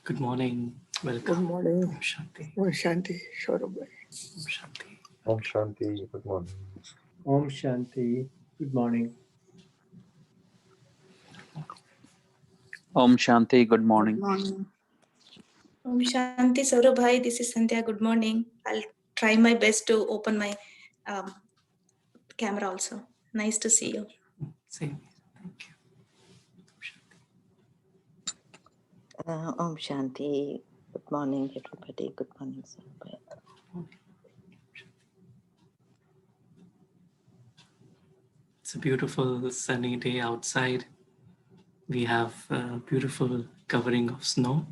Good morning. Welcome. Good morning. Om Shanti. Om Shanti, Saurabh. Om Shanti. Om Shanti, good morning. Om Shanti. Good morning. Om Shanti, good morning. Good morning. Om Shanti, Saurabh bhai. This is Sandhya. Good morning. I'll try my best to open my camera also. Nice to see you. Same. Thank you. Om Shanti. Good morning, everybody. Good morning, Saurabh. It's a beautiful sunny day outside. We have a beautiful covering of snow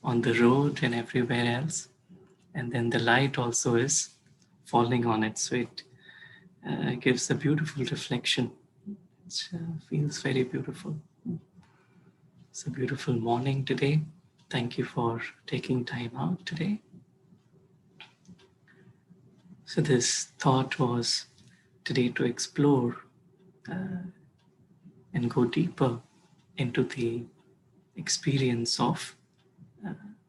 on the road and everywhere else. And then the light also is falling on it. So it gives a beautiful reflection. It feels very beautiful. It's a beautiful morning today. Thank you for taking time out today. So this thought was today to explore and go deeper into the experience of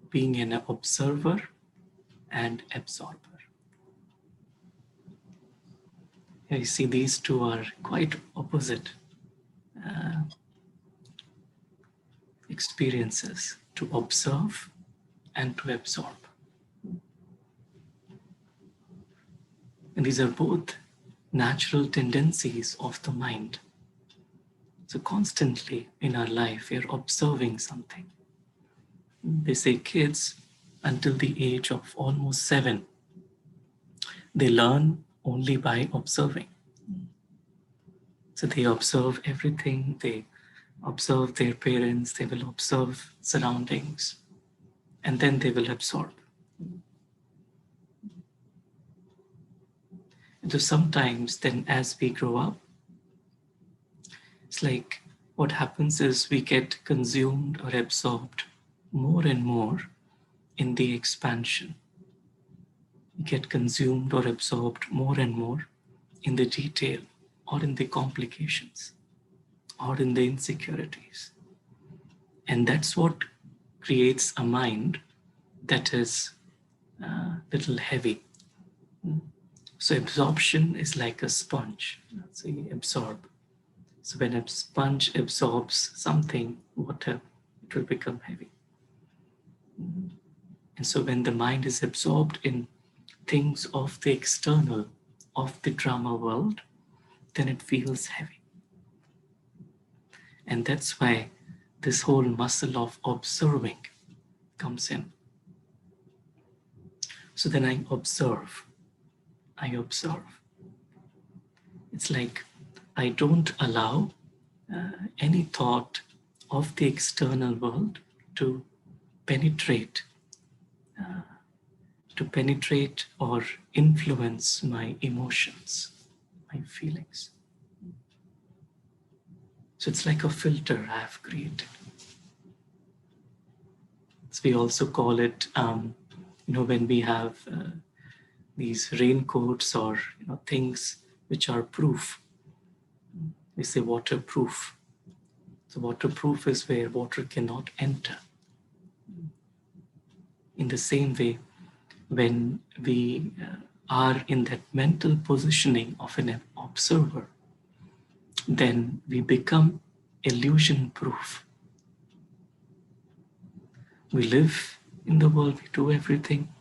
being an observer and absorber. Here you see these two are quite opposite experiences, to observe and to absorb. And these are both natural tendencies of the mind. So constantly in our life, we are observing something. They say kids until the age of almost 7, they learn only by observing. So they observe everything, they observe their parents, they will observe surroundings, and then they will absorb. And so sometimes then as we grow up, it's like what happens is we get consumed or absorbed more and more in the expansion. We get consumed or absorbed more and more in the detail or in the complications or in the insecurities. And that's what creates a mind that is a little heavy. So absorption is like a sponge. So you absorb. So when a sponge absorbs something, water, it will become heavy. And so when the mind is absorbed in things of the external, of the drama world, then it feels heavy. And that's why this whole muscle of observing comes in. So then I observe. It's like I don't allow any thought of the external world to penetrate or influence my emotions, my feelings. So it's like a filter I have created. So we also call it, when we have these raincoats or things which are proof. We say waterproof. So waterproof is where water cannot enter. In the same way, when we are in that mental positioning of an observer, then we become illusion proof. We live in the world, we do everything,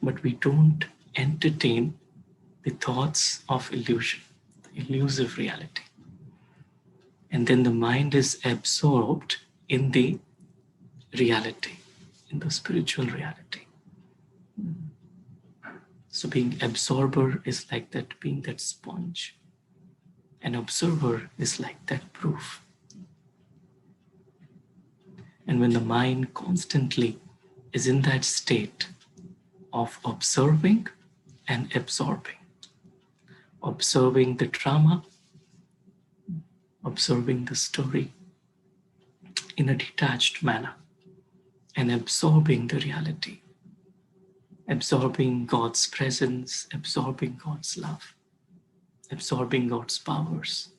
but we don't entertain the thoughts of illusion, the elusive reality. And then the mind is absorbed in the reality, in the spiritual reality. So being absorber is like that, being that sponge. An observer is like that proof. And when the mind constantly is in that state of observing and absorbing the drama, observing the story in a detached manner, and absorbing the reality, absorbing God's presence, absorbing God's love, absorbing God's powers.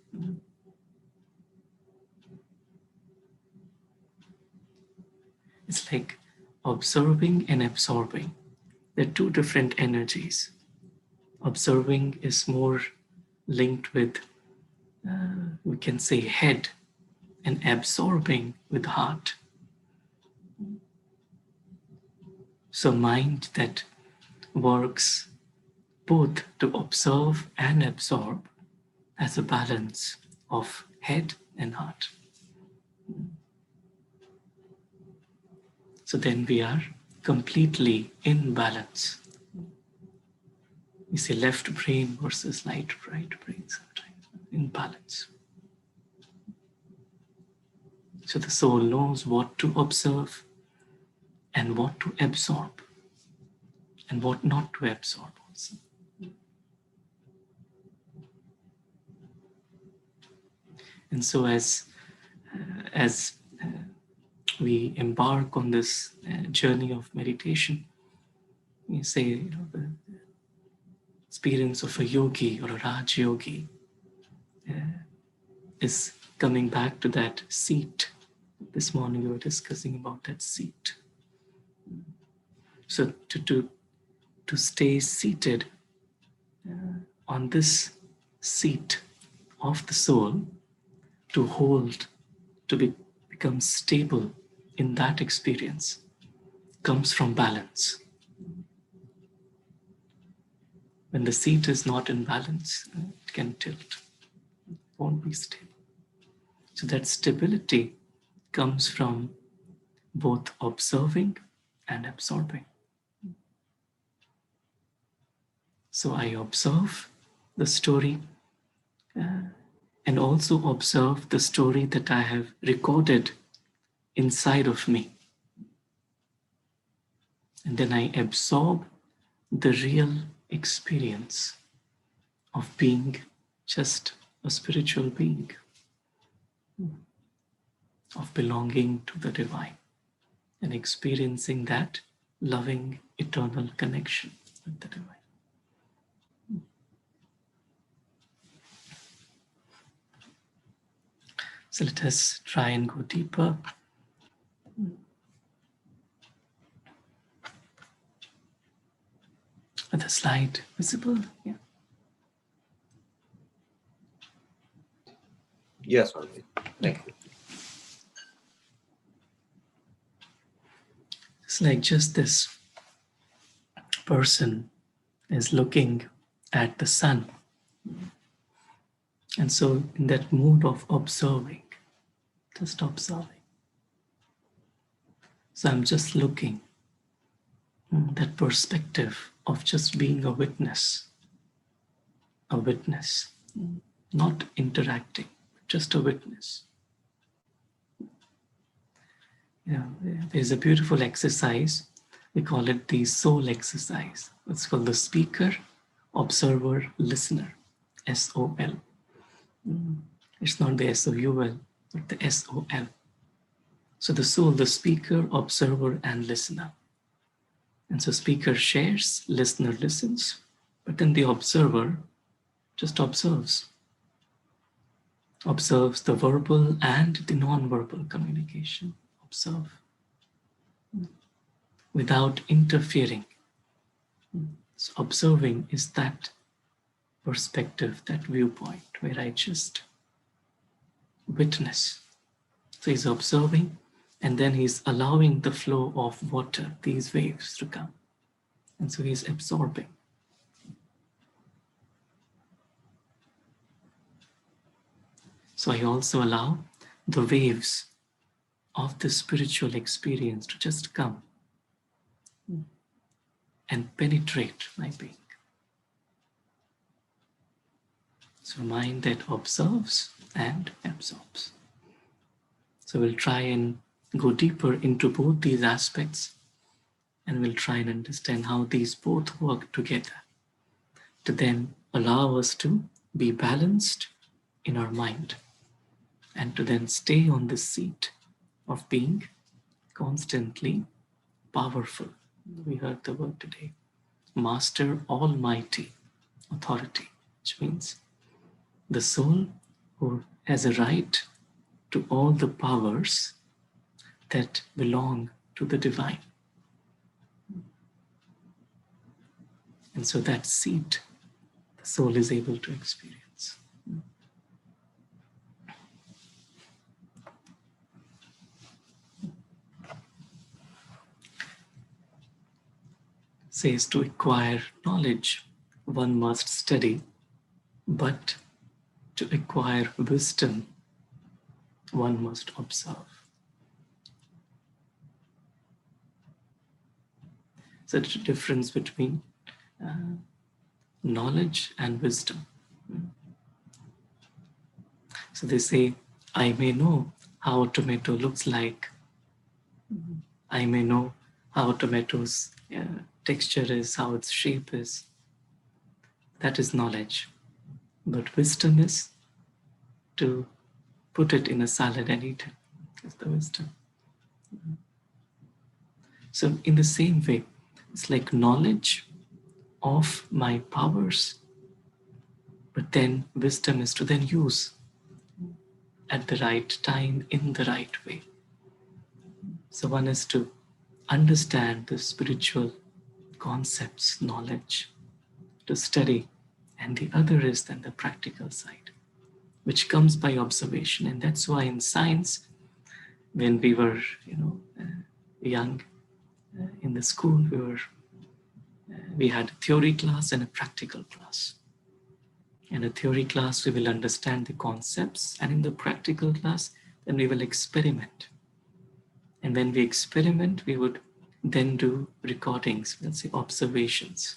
It's like observing and absorbing. They're two different energies. Observing is more linked with, we can say, head, and absorbing with heart. So mind that works both to observe and absorb as a balance of head and heart. So then we are completely in balance. We say left brain versus right brain sometimes, in balance. So the soul knows what to observe and what to absorb and what not to absorb also. And so as we embark on this journey of meditation, we say, the experience of a yogi or a Raj yogi is coming back to that seat. This morning we were discussing about that seat. So to stay seated on this seat of the soul, to hold, to become stable in that experience, comes from balance. When the seat is not in balance, it can tilt, it won't be stable. So that stability comes from both observing and absorbing. So I observe the story and also observe the story that I have recorded inside of me. And then I absorb the real experience of being just a spiritual being, of belonging to the divine and experiencing that loving eternal connection with the divine. So let us try and go deeper. Are the slide visible? Yeah. Yes, Swami. Thank you. It's like just this person is looking at the sun. And so in that mood of observing, just observing. So I'm just looking, that perspective of just being a witness, not interacting, just a witness. There's a beautiful exercise. We call it the soul exercise. It's called the speaker, observer, listener, SOL. It's not the SOUL, but the SOL. So the soul, the speaker, observer, and listener. And so speaker shares, listener listens, but then the observer just observes. Observes the verbal and the non-verbal communication. Observe. Without interfering. So observing is that perspective, that viewpoint where I just witness. So he's observing and then he's allowing the flow of water, these waves to come. And so he's absorbing. So I also allow the waves of the spiritual experience to just come and penetrate my being. So mind that observes and absorbs. So we'll try and go deeper into both these aspects, and we'll try and understand how these both work together to then allow us to be balanced in our mind and to then stay on the seat of being constantly powerful. We heard the word today, Master Almighty Authority, which means the soul who has a right to all the powers that belong to the divine. And so that seat, the soul is able to experience. Says to acquire knowledge, one must study, but to acquire wisdom, one must observe. So the difference between knowledge and wisdom. So they say, I may know how a tomato looks like. I may know how a tomato's texture is, how its shape is. That is knowledge. But wisdom is to put it in a salad and eat it. That's the wisdom. So in the same way, it's like knowledge of my powers, but then wisdom is to then use at the right time in the right way. So one is to understand the spiritual concepts, knowledge, to study, and the other is then the practical side, which comes by observation. And that's why in science, when we were young in the school, we had a theory class and a practical class. In a theory class, we will understand the concepts, and in the practical class, then we will experiment. And when we experiment, we would then do recordings, we'll say observations.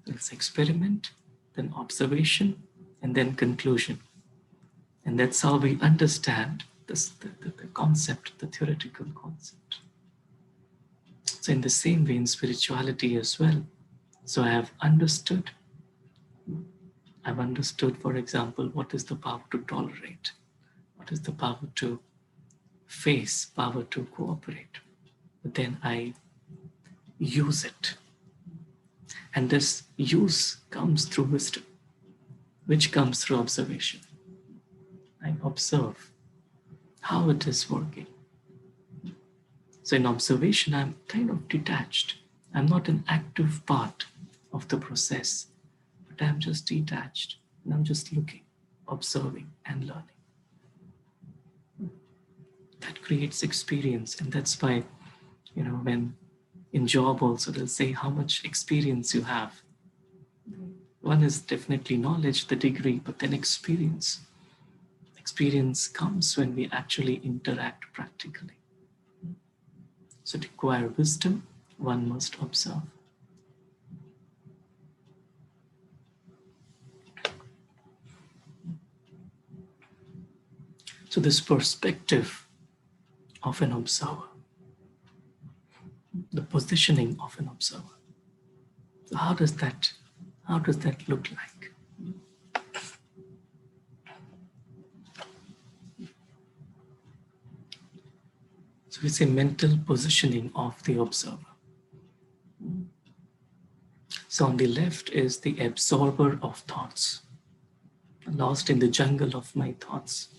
Let's experiment, then observation, and then conclusion. And that's how we understand this, the concept, the theoretical concept. So in the same way in spirituality as well. So I have understood, for example, what is the power to tolerate? What is the power to face, power to cooperate? But then I use it. And this use comes through wisdom, which comes through observation. I observe how it is working. So in observation, I'm kind of detached. I'm not an active part of the process, but I'm just detached and I'm just looking, observing and learning. That creates experience, and that's why, when in job also they'll say how much experience you have. One is definitely knowledge, the degree, but then experience. Experience comes when we actually interact practically. So to acquire wisdom, one must observe. So this perspective of an observer, the positioning of an observer. So how does that look like? So we say mental positioning of the observer. So on the left is the absorber of thoughts, lost in the jungle of my thoughts.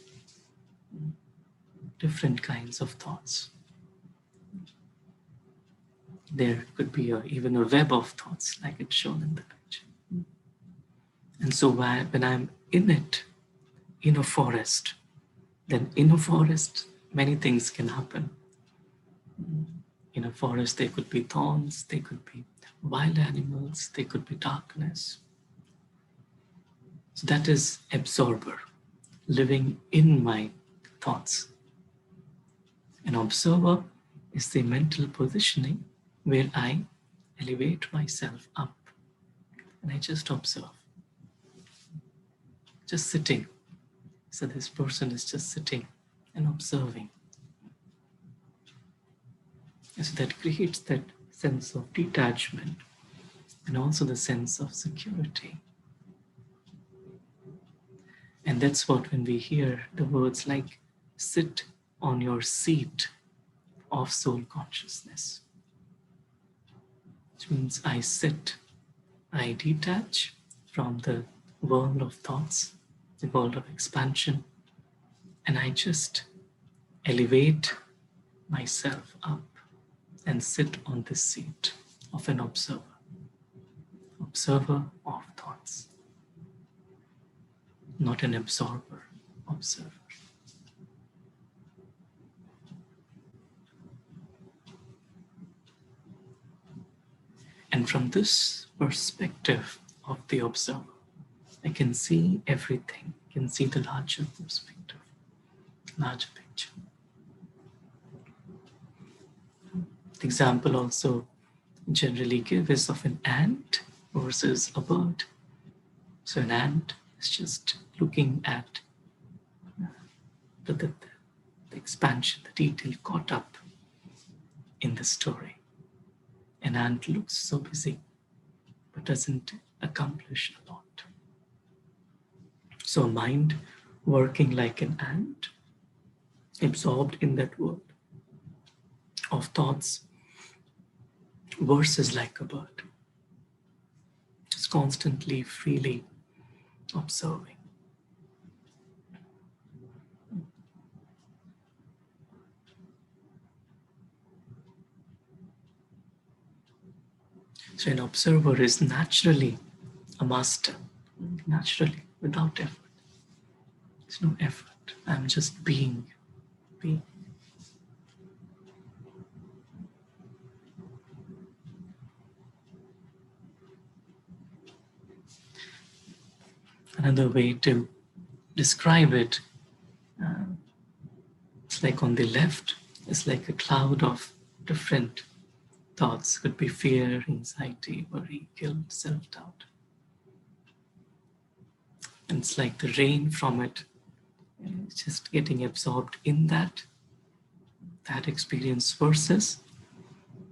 Different kinds of thoughts. There could be even a web of thoughts, like it's shown in the picture. And so when I'm in it, in a forest, then in a forest, many things can happen. In a forest, there could be thorns, there could be wild animals, there could be darkness. So that is absorber, living in my thoughts. An observer is the mental positioning where I elevate myself up and I just observe. Just sitting. So this person is just sitting and observing. And so that creates that sense of detachment and also the sense of security. And that's what when we hear the words like sit on your seat of soul consciousness, which means I sit, I detach from the world of thoughts, the world of expansion, and I just elevate myself up and sit on this seat of an observer. observer of thoughts, not an absorber, observer. And from this perspective of the observer, I can see everything, I can see the larger perspective, larger picture. The example also generally give is of an ant versus a bird. So an ant is just looking at the expansion, the detail caught up in the story. An ant looks so busy, but doesn't accomplish a lot. So a mind working like an ant, absorbed in that world of thoughts, versus like a bird, just constantly, freely observing. So an observer is naturally a master, naturally, without effort. There's no effort. I'm just being. Another way to describe it, it's like on the left, it's like a cloud of different thoughts. Could be fear, anxiety, worry, guilt, self-doubt. And it's like the rain from it, it's just getting absorbed in that experience versus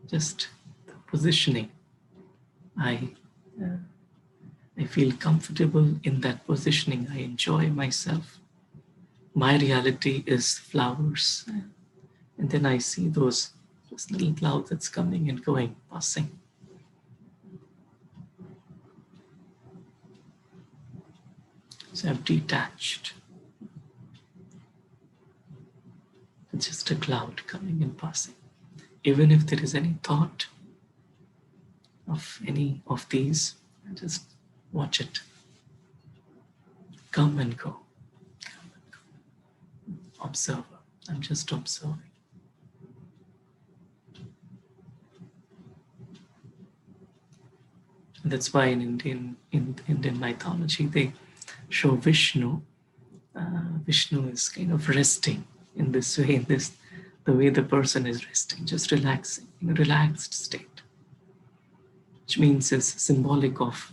just the positioning. I feel comfortable in that positioning. I enjoy myself. My reality is flowers. And then I see those little clouds that's coming and going, passing. So I've detached. It's just a cloud coming and passing. Even if there is any thought of any of these, I just watch it. Come and go. Come and go. Observer. I'm just observing. And that's why in Indian mythology they show Vishnu. Vishnu is kind of resting in this way, the way the person is resting, just relaxing, in a relaxed state, which means it's symbolic of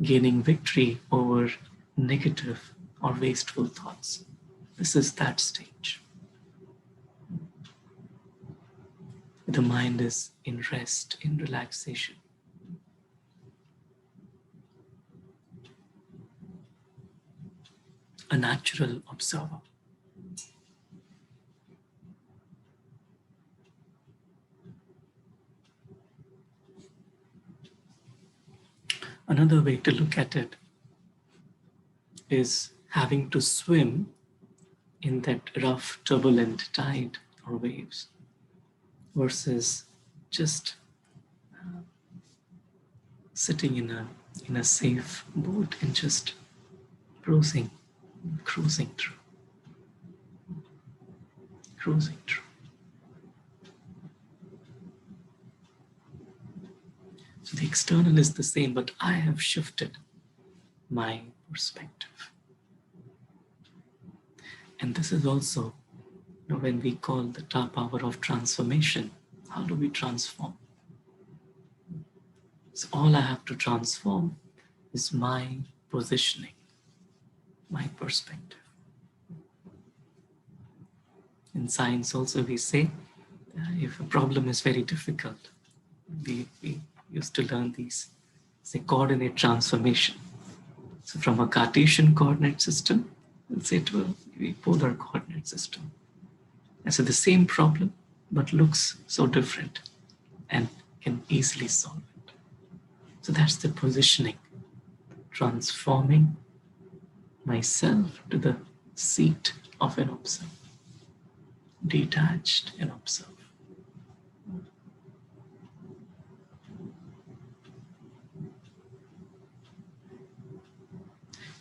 gaining victory over negative or wasteful thoughts. This is that stage. The mind is in rest, in relaxation. A natural observer. Another way to look at it is having to swim in that rough, turbulent tide or waves versus just sitting in a safe boat and just cruising through. So the external is the same, but I have shifted my perspective. And this is also, when we call the power of transformation, how do we transform? So all I have to transform is my positioning, my perspective. In science also we say, if a problem is very difficult, we used to learn these, say, coordinate transformation. So from a Cartesian coordinate system, we'll say to a polar coordinate system. And so the same problem, but looks so different and can easily solve it. So that's the positioning, transforming myself to the seat of an observer, detached and observe.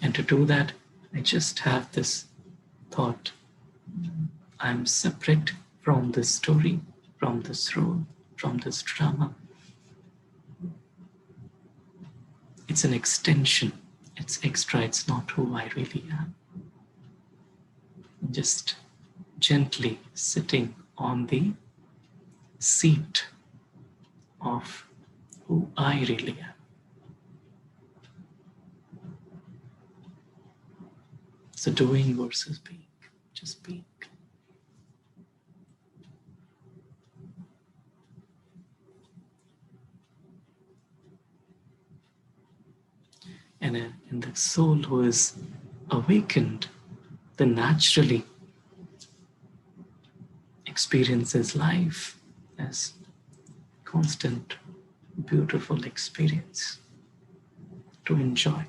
And to do that, I just have this thought: I'm separate from this story, from this role, from this drama. It's an extension, it's extra, it's not who I really am. Just gently sitting on the seat of who I really am. So doing versus being, just being. And in the soul who is awakened, then naturally experiences life as constant, beautiful experience to enjoy.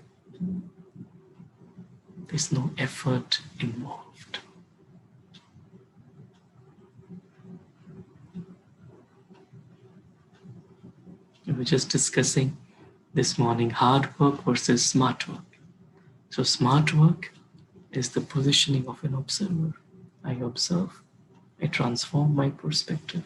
There's no effort involved. We were just discussing this morning hard work versus smart work. So smart work is the positioning of an observer. I observe, I transform my perspective.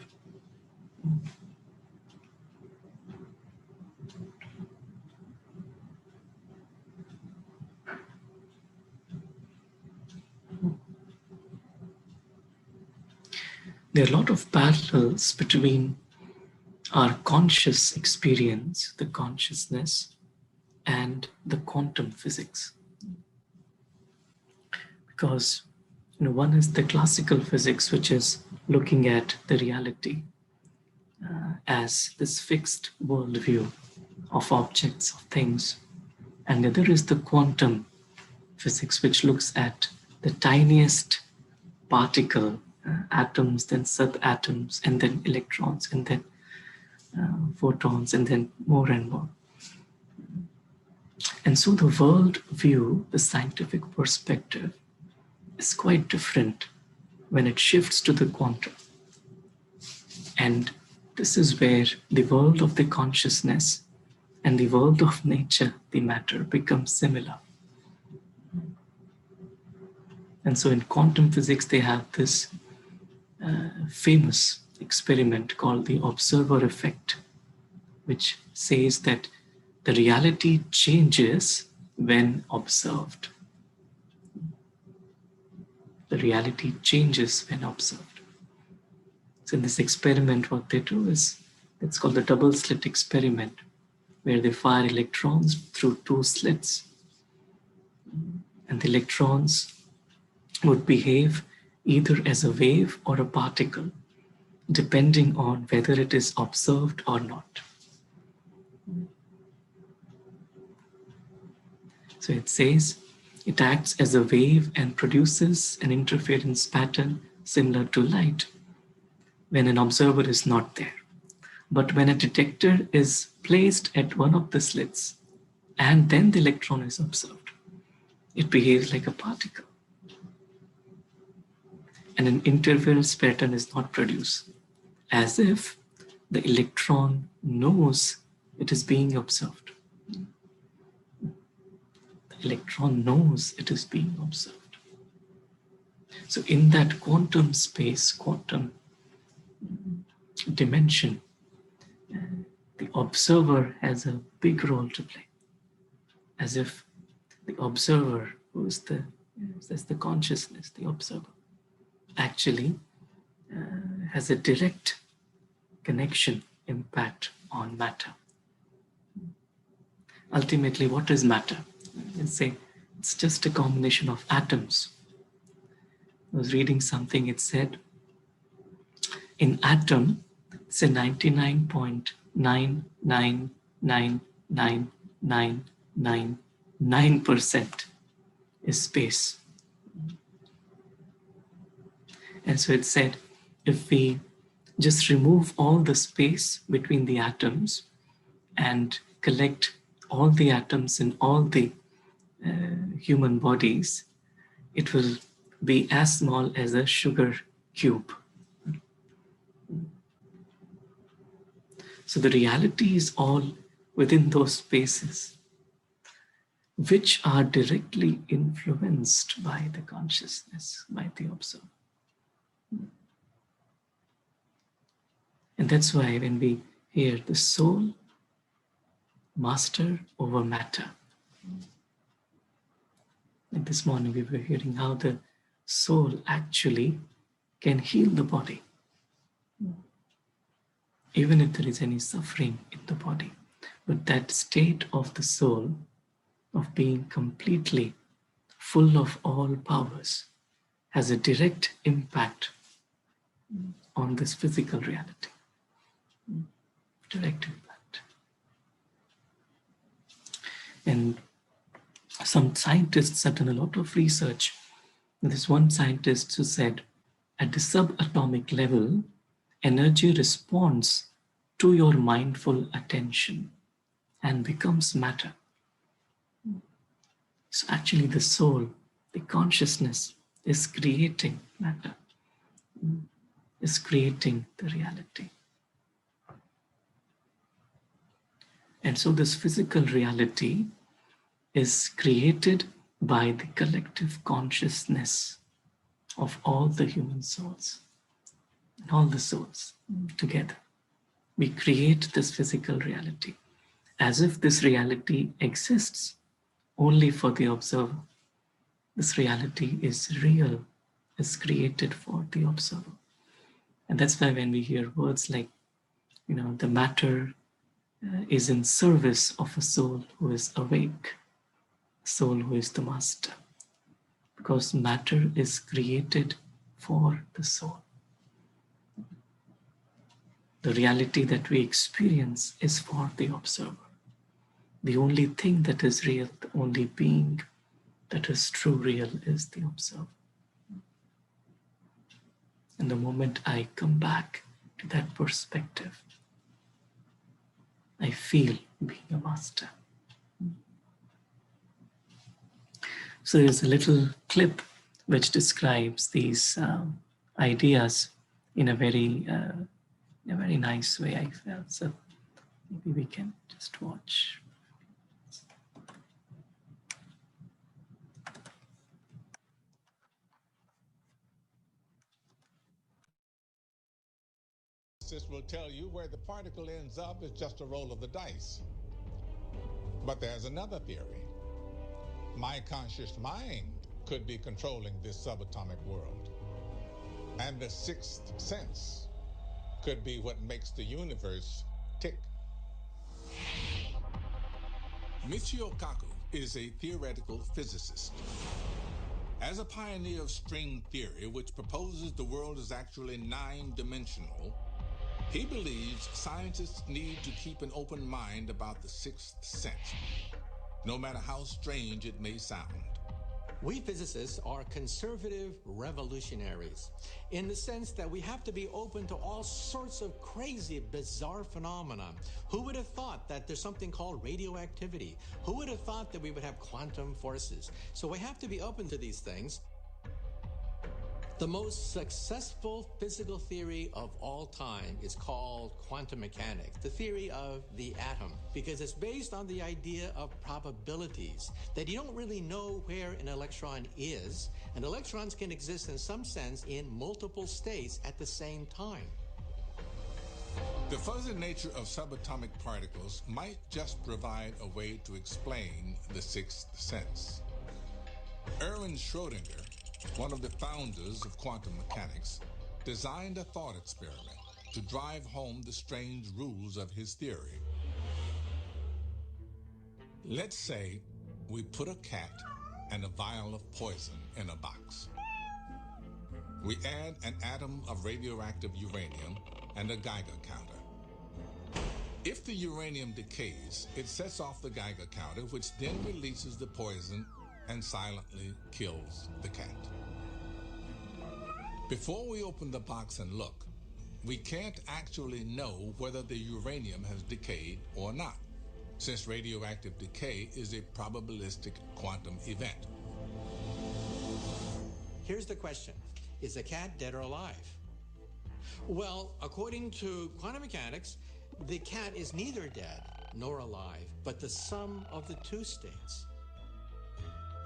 There are a lot of parallels between our conscious experience, the consciousness, and the quantum physics. Because one is the classical physics, which is looking at the reality as this fixed worldview of objects, of things. And the other is the quantum physics, which looks at the tiniest particle, atoms, then subatoms, and then electrons, and then photons, and then more and more. And so the world view, the scientific perspective, is quite different when it shifts to the quantum. And this is where the world of the consciousness and the world of nature, the matter, becomes similar. And so in quantum physics, they have this famous experiment called the observer effect, which says that the reality changes when observed. The reality changes when observed. So in this experiment, what they do is, it's called the double slit experiment, where they fire electrons through two slits. And the electrons would behave either as a wave or a particle, depending on whether it is observed or not. So it says it acts as a wave and produces an interference pattern similar to light when an observer is not there. But when a detector is placed at one of the slits and then the electron is observed, it behaves like a particle. And an interference pattern is not produced, as if the electron knows it is being observed. The electron knows it is being observed. So in that quantum space, quantum dimension, the observer has a big role to play, as if the observer, who is the consciousness, the observer, actually has a direct connection, impact on matter. Ultimately, what is matter? Let's say it's just a combination of atoms. I was reading something, it said, in atom, it's a 99.9999999% is space. And so it said, if we just remove all the space between the atoms and collect all the atoms in all the human bodies, it will be as small as a sugar cube. So the reality is all within those spaces. which are directly influenced by the consciousness, by the observer. And that's why when we hear the soul master over matter, and this morning we were hearing how the soul actually can heal the body, even if there is any suffering in the body. But that state of the soul, of being completely full of all powers, has a direct impact on this physical reality. Direct impact. And some scientists have done a lot of research. And there's one scientist who said, at the subatomic level, energy responds to your mindful attention and becomes matter. So actually the soul, the consciousness is creating matter, is creating the reality. And so this physical reality is created by the collective consciousness of all the human souls, and all the souls together. We create this physical reality as if this reality exists only for the observer. This reality is real, is created for the observer. And that's why when we hear words like, the matter is in service of a soul who is awake, a soul who is the master, because matter is created for the soul. The reality that we experience is for the observer. The only thing that is real, the only being that is true real is the observer. And the moment I come back to that perspective, I feel being a master. So there's a little clip which describes these ideas in a very nice way, I felt. So maybe we can just watch. This will tell you where the particle ends up is just a roll of the dice. But there's another theory. My conscious mind could be controlling this subatomic world. And the sixth sense could be what makes the universe tick. Michio Kaku is a theoretical physicist. As a pioneer of string theory, which proposes the world is actually nine-dimensional, he believes scientists need to keep an open mind about the sixth sense, no matter how strange it may sound. We physicists are conservative revolutionaries in the sense that we have to be open to all sorts of crazy, bizarre phenomena. Who would have thought that there's something called radioactivity? Who would have thought that we would have quantum forces? So we have to be open to these things. The most successful physical theory of all time is called quantum mechanics, the theory of the atom, because it's based on the idea of probabilities, that you don't really know where an electron is, and electrons can exist in some sense in multiple states at the same time. The fuzzy nature of subatomic particles might just provide a way to explain the sixth sense. Erwin Schrödinger, one of the founders of quantum mechanics, designed a thought experiment to drive home the strange rules of his theory. Let's say we put a cat and a vial of poison in a box. We add an atom of radioactive uranium and a Geiger counter. If the uranium decays, it sets off the Geiger counter, which then releases the poison and silently kills the cat. Before we open the box and look, we can't actually know whether the uranium has decayed or not, since radioactive decay is a probabilistic quantum event. Here's the question. Is the cat dead or alive? Well, according to quantum mechanics, the cat is neither dead nor alive, but the sum of the two states.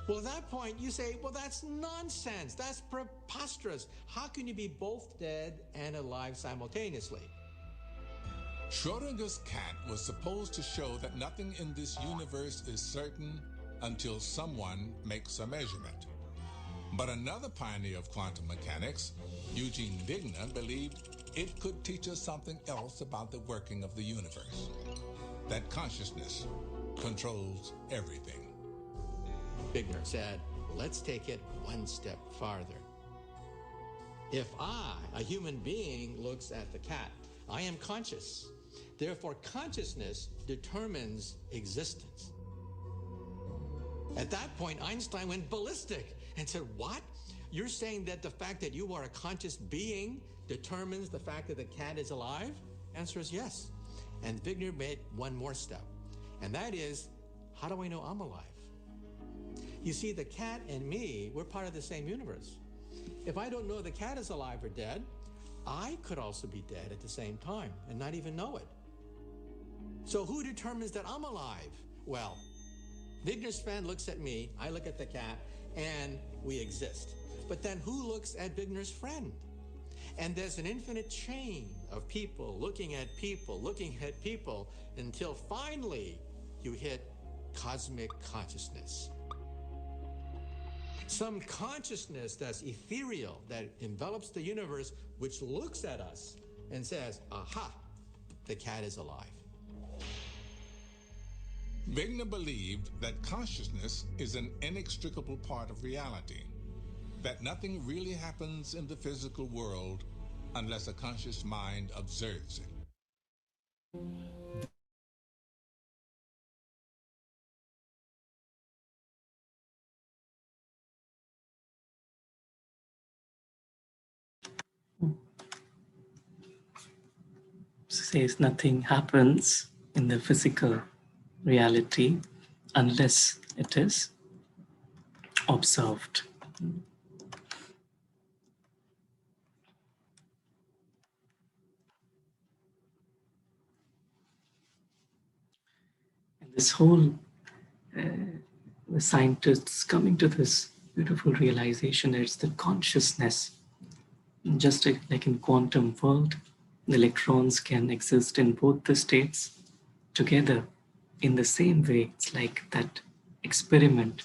Well, at that point, you say, well, that's nonsense. That's preposterous. How can you be both dead and alive simultaneously? Schrodinger's cat was supposed to show that nothing in this universe is certain until someone makes a measurement. But another pioneer of quantum mechanics, Eugene Wigner, believed it could teach us something else about the working of the universe. That consciousness controls everything. Wigner said, let's take it one step farther. If I, a human being, looks at the cat, I am conscious. Therefore, consciousness determines existence. At that point, Einstein went ballistic and said, what? You're saying that the fact that you are a conscious being determines the fact that the cat is alive? Answer is yes. And Wigner made one more step, and that is, how do I know I'm alive? You see, the cat and me, we're part of the same universe. If I don't know the cat is alive or dead, I could also be dead at the same time and not even know it. So who determines that I'm alive? Well, Wigner's friend looks at me, I look at the cat, and we exist. But then who looks at Wigner's friend? And there's an infinite chain of people looking at people until finally you hit cosmic consciousness. Some consciousness that's ethereal, that envelops the universe, which looks at us and says, aha, the cat is alive. Wigner believed that consciousness is an inextricable part of reality, that nothing really happens in the physical world unless a conscious mind observes it. Says nothing happens in the physical reality unless it is observed. And this whole, the scientists coming to this beautiful realization is the consciousness, just like in quantum world, the electrons can exist in both the states together in the same way. It's like that experiment.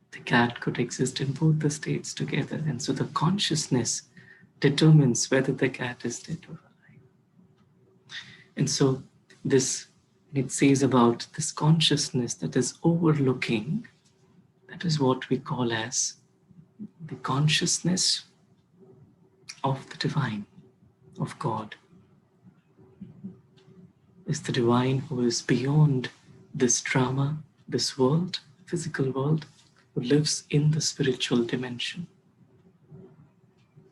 The cat could exist in both the states together. And so the consciousness determines whether the cat is dead or alive. And so this, it says about this consciousness that is overlooking, that is what we call as the consciousness of the divine, of God. Is the divine who is beyond this drama, this world, physical world, who lives in the spiritual dimension.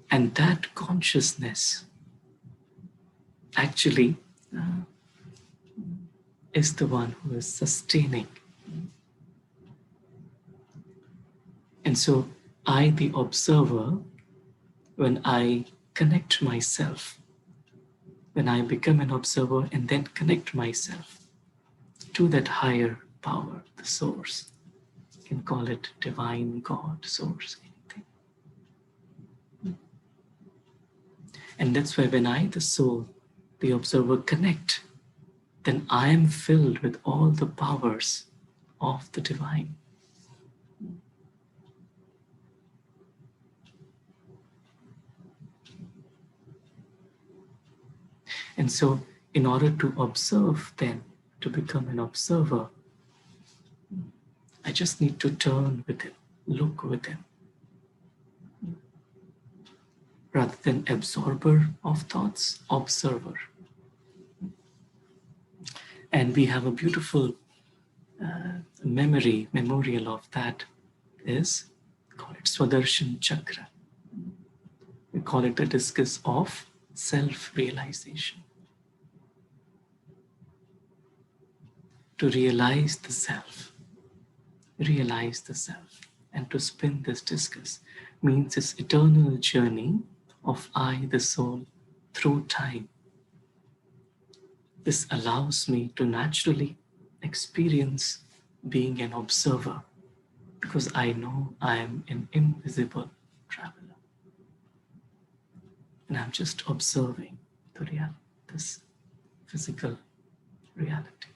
And that consciousness actually is the one who is sustaining. And so I, the observer, when I connect myself, when I become an observer and then connect myself to that higher power, the source, you can call it divine, God, source, anything. And that's why when I, the soul, the observer, connect, then I am filled with all the powers of the divine. And so in order to observe then, to become an observer, I just need to turn within, look within. Rather than absorber of thoughts, observer. And we have a beautiful memorial of that is, call it Swadershan Chakra. We call it the discus of self-realization. To realize the self, and to spin this discus means this eternal journey of I, the soul, through time. This allows me to naturally experience being an observer because I know I am an invisible traveler. And I'm just observing this physical reality.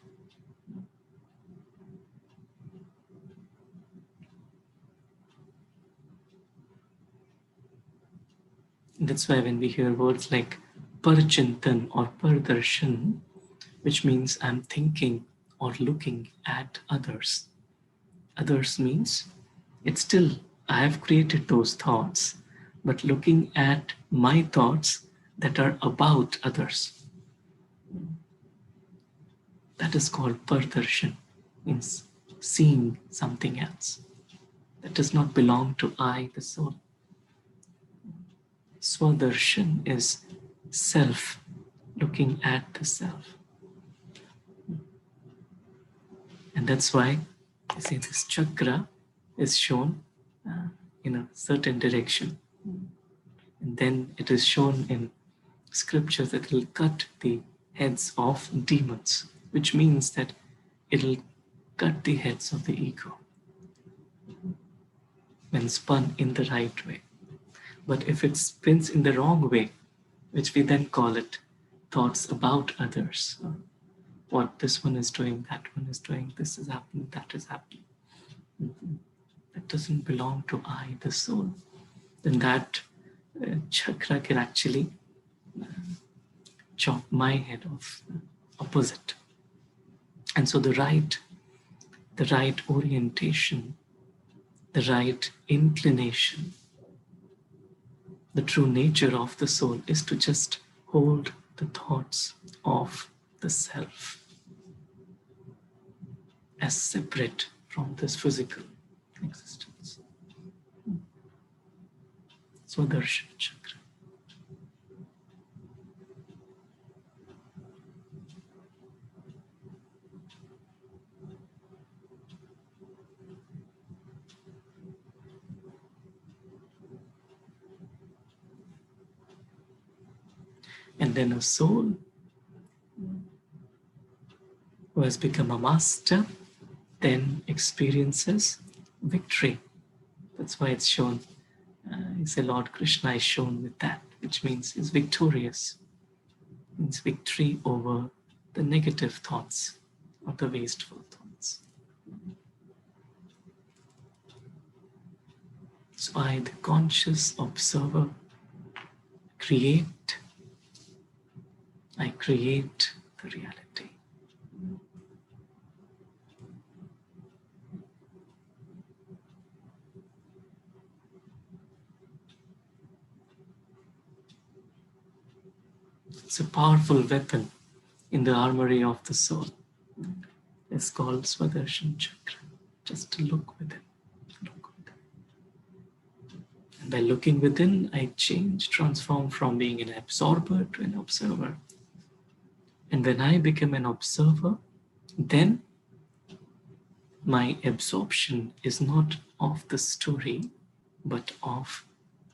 And that's why when we hear words like parchintan or pardarshan, which means I'm thinking or looking at others. Others means it's still, I have created those thoughts, but looking at my thoughts that are about others. That is called pardarshan, means seeing something else. That does not belong to I, the soul. Swadarshan is self, looking at the self. And that's why you see this chakra is shown in a certain direction. And then it is shown in scriptures that it will cut the heads of demons, which means that it will cut the heads of the ego when spun in the right way. But if it spins in the wrong way, which we then call it thoughts about others, what this one is doing, that one is doing, this is happening, that is happening, that doesn't belong to I, the soul, then that chakra can actually chop my head off, opposite. And so the right orientation, the right inclination, the true nature of the soul is to just hold the thoughts of the self as separate from this physical existence. Swadarshana chakra. And then a soul who has become a master then experiences victory. That's why it's shown. You say Lord Krishna is shown with that, which means he's victorious. It means victory over the negative thoughts or the wasteful thoughts. So I, the conscious observer, I create the reality. It's a powerful weapon in the armory of the soul. It's called Swadarshana chakra. Just to look within. And by looking within, I transform from being an absorber to an observer. And when I become an observer, then my absorption is not of the story, but of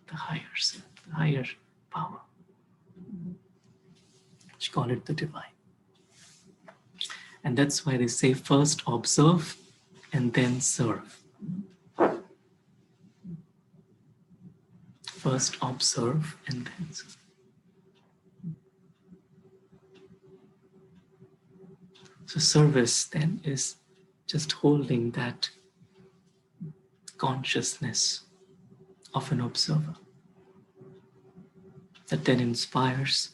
the higher self, the higher power. You call it the divine. And that's why they say first observe and then serve. First observe and then serve. So service then is just holding that consciousness of an observer that then inspires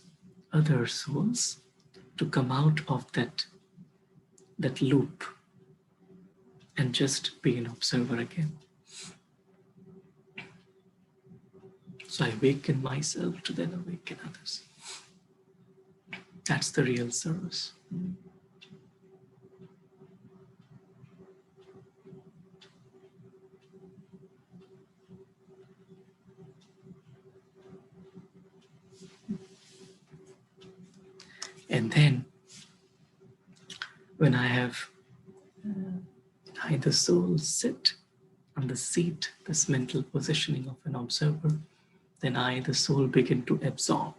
other souls to come out of that loop and just be an observer again. So I awaken myself to then awaken others. That's the real service. And then, when I have the soul sit on the seat, this mental positioning of an observer, then I, the soul, begin to absorb.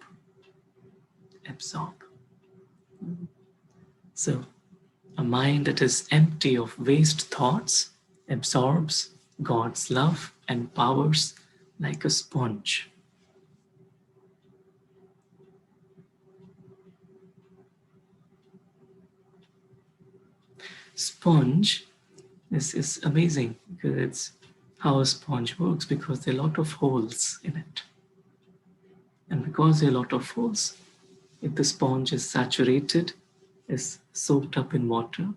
So, a mind that is empty of waste thoughts absorbs God's love and powers like a sponge. Sponge is amazing because it's how a sponge works, because there are a lot of holes in it. And because there are a lot of holes, if the sponge is saturated, is soaked up in water,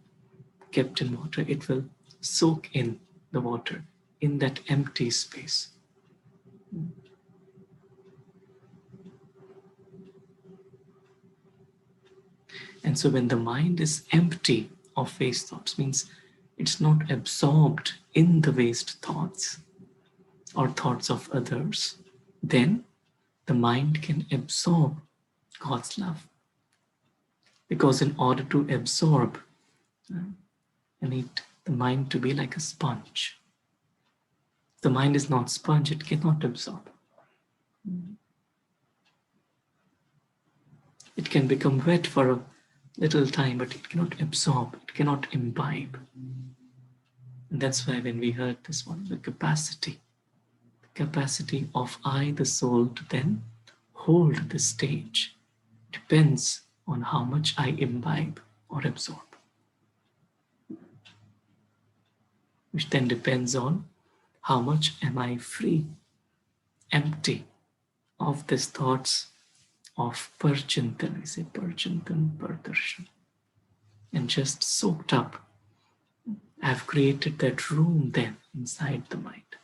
kept in water, it will soak in the water in that empty space. And so when the mind is empty of waste thoughts, means it's not absorbed in the waste thoughts or thoughts of others, then the mind can absorb God's love. Because in order to absorb, I need the mind to be like a sponge. The mind is not sponge, it cannot absorb. It can become wet for a little time, but it cannot absorb, it cannot imbibe. And that's why when we heard this one, the capacity of I, the soul, to then hold the stage depends on how much I imbibe or absorb. Which then depends on how much am I free, empty of these thoughts of parchintan, we say parchintan, pardarshan, and just soaked up. I've created that room then inside the mind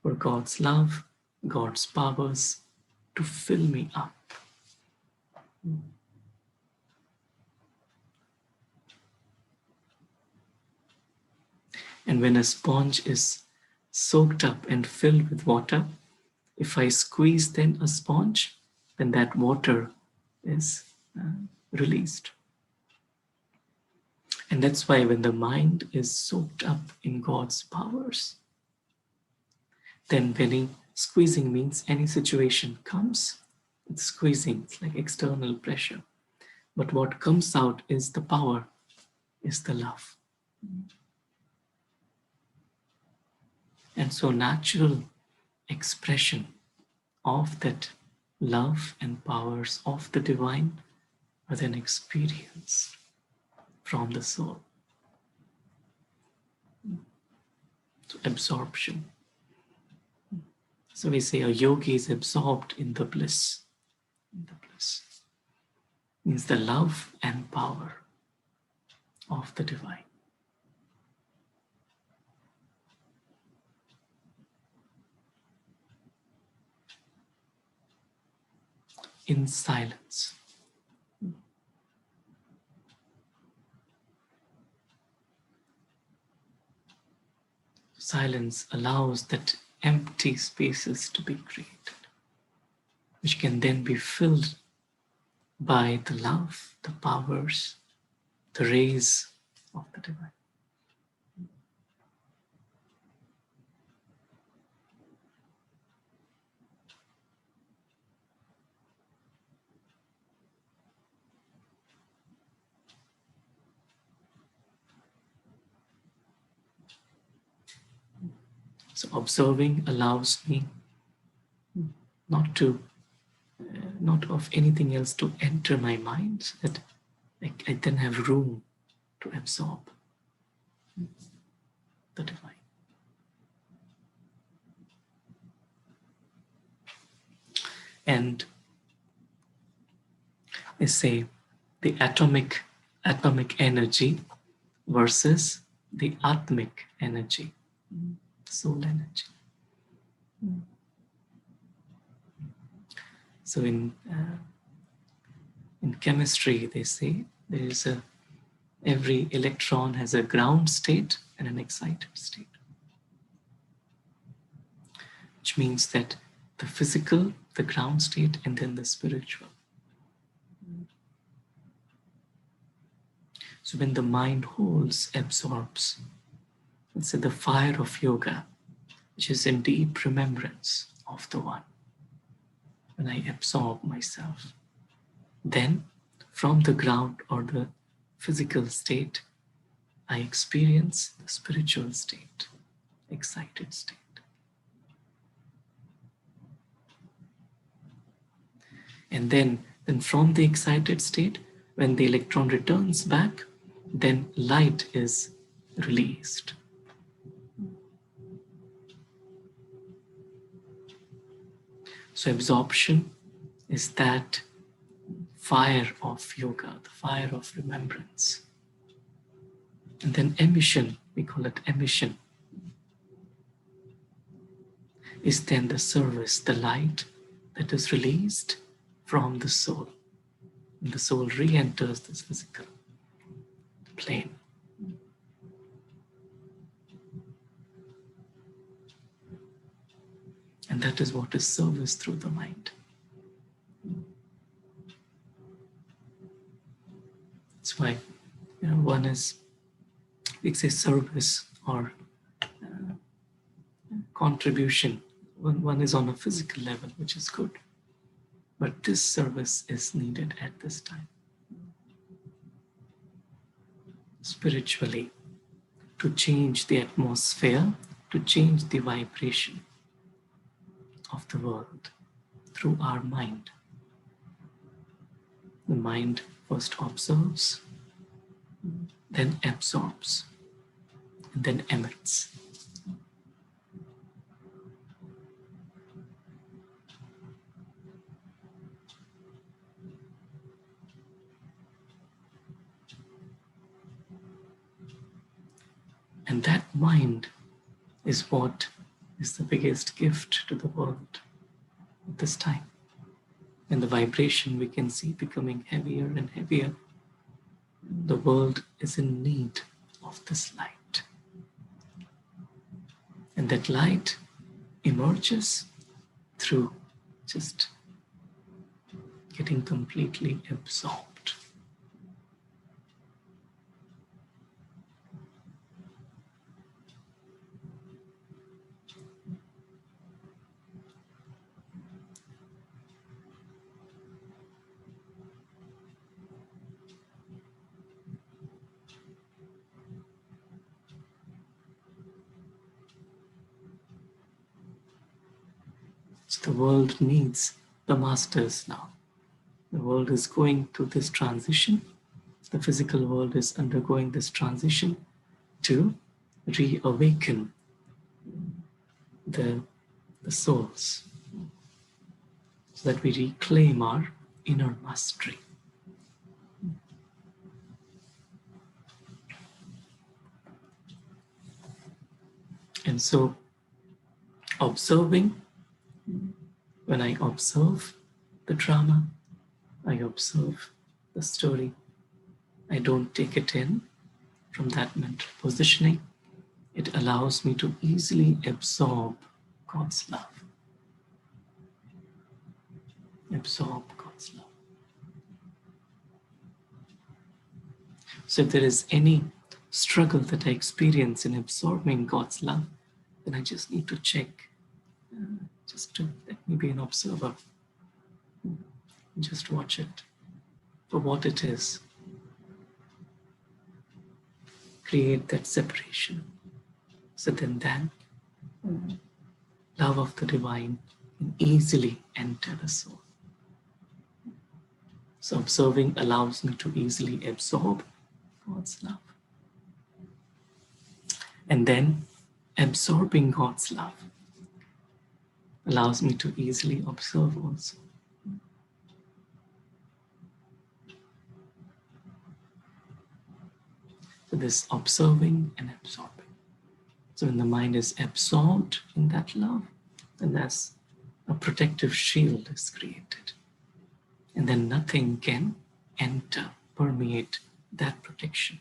for God's love, God's powers to fill me up. And when a sponge is soaked up and filled with water, if I squeeze then a sponge, then that water is released. And that's why when the mind is soaked up in God's powers, then when squeezing means any situation comes, it's squeezing, it's like external pressure. But what comes out is the power, is the love. And so natural expression of that love and powers of the divine are then experienced from the soul. So absorption. So we say a yogi is absorbed in the bliss. In the bliss means the love and power of the divine. In silence. Silence allows that empty spaces to be created, which can then be filled by the love, the powers, the rays of the divine. So observing allows me not of anything else to enter my mind, so that I then have room to absorb the divine. And they say the atomic energy versus the atmic energy, soul energy. So in chemistry, they say there is every electron has a ground state and an excited state, which means that the physical, the ground state, and then the spiritual. So when the mind holds, absorbs, let's say the fire of yoga, which is in deep remembrance of the one, when I absorb myself, then from the ground or the physical state, I experience the spiritual state, excited state. And then from the excited state, when the electron returns back, then light is released. So absorption is that fire of yoga, the fire of remembrance. And then emission, we call it emission, is then the service, the light that is released from the soul. And the soul re-enters this physical plane. And that is what is service through the mind. That's why, one is, we say service or contribution. One is on a physical level, which is good. But this service is needed at this time. Spiritually, to change the atmosphere, to change the vibration of the world through our mind. The mind first observes, then absorbs, and then emits. And that mind is what is the biggest gift to the world at this time. And the vibration we can see becoming heavier and heavier. The world is in need of this light. And that light emerges through just getting completely absorbed. The world needs the masters now. The world is going through this transition. The physical world is undergoing this transition to reawaken the souls so that we reclaim our inner mastery. And so, observing, when I observe the drama, I observe the story. I don't take it in from that mental positioning. It allows me to easily absorb God's love. Absorb God's love. So if there is any struggle that I experience in absorbing God's love, then I just need to check, just to let me be an observer. Just watch it for what it is. Create that separation. So then love of the divine can easily enter the soul. So observing allows me to easily absorb God's love. And then absorbing God's love allows me to easily observe also. So this observing and absorbing. So when the mind is absorbed in that love, then there's a protective shield is created. And then nothing can enter, permeate that protection.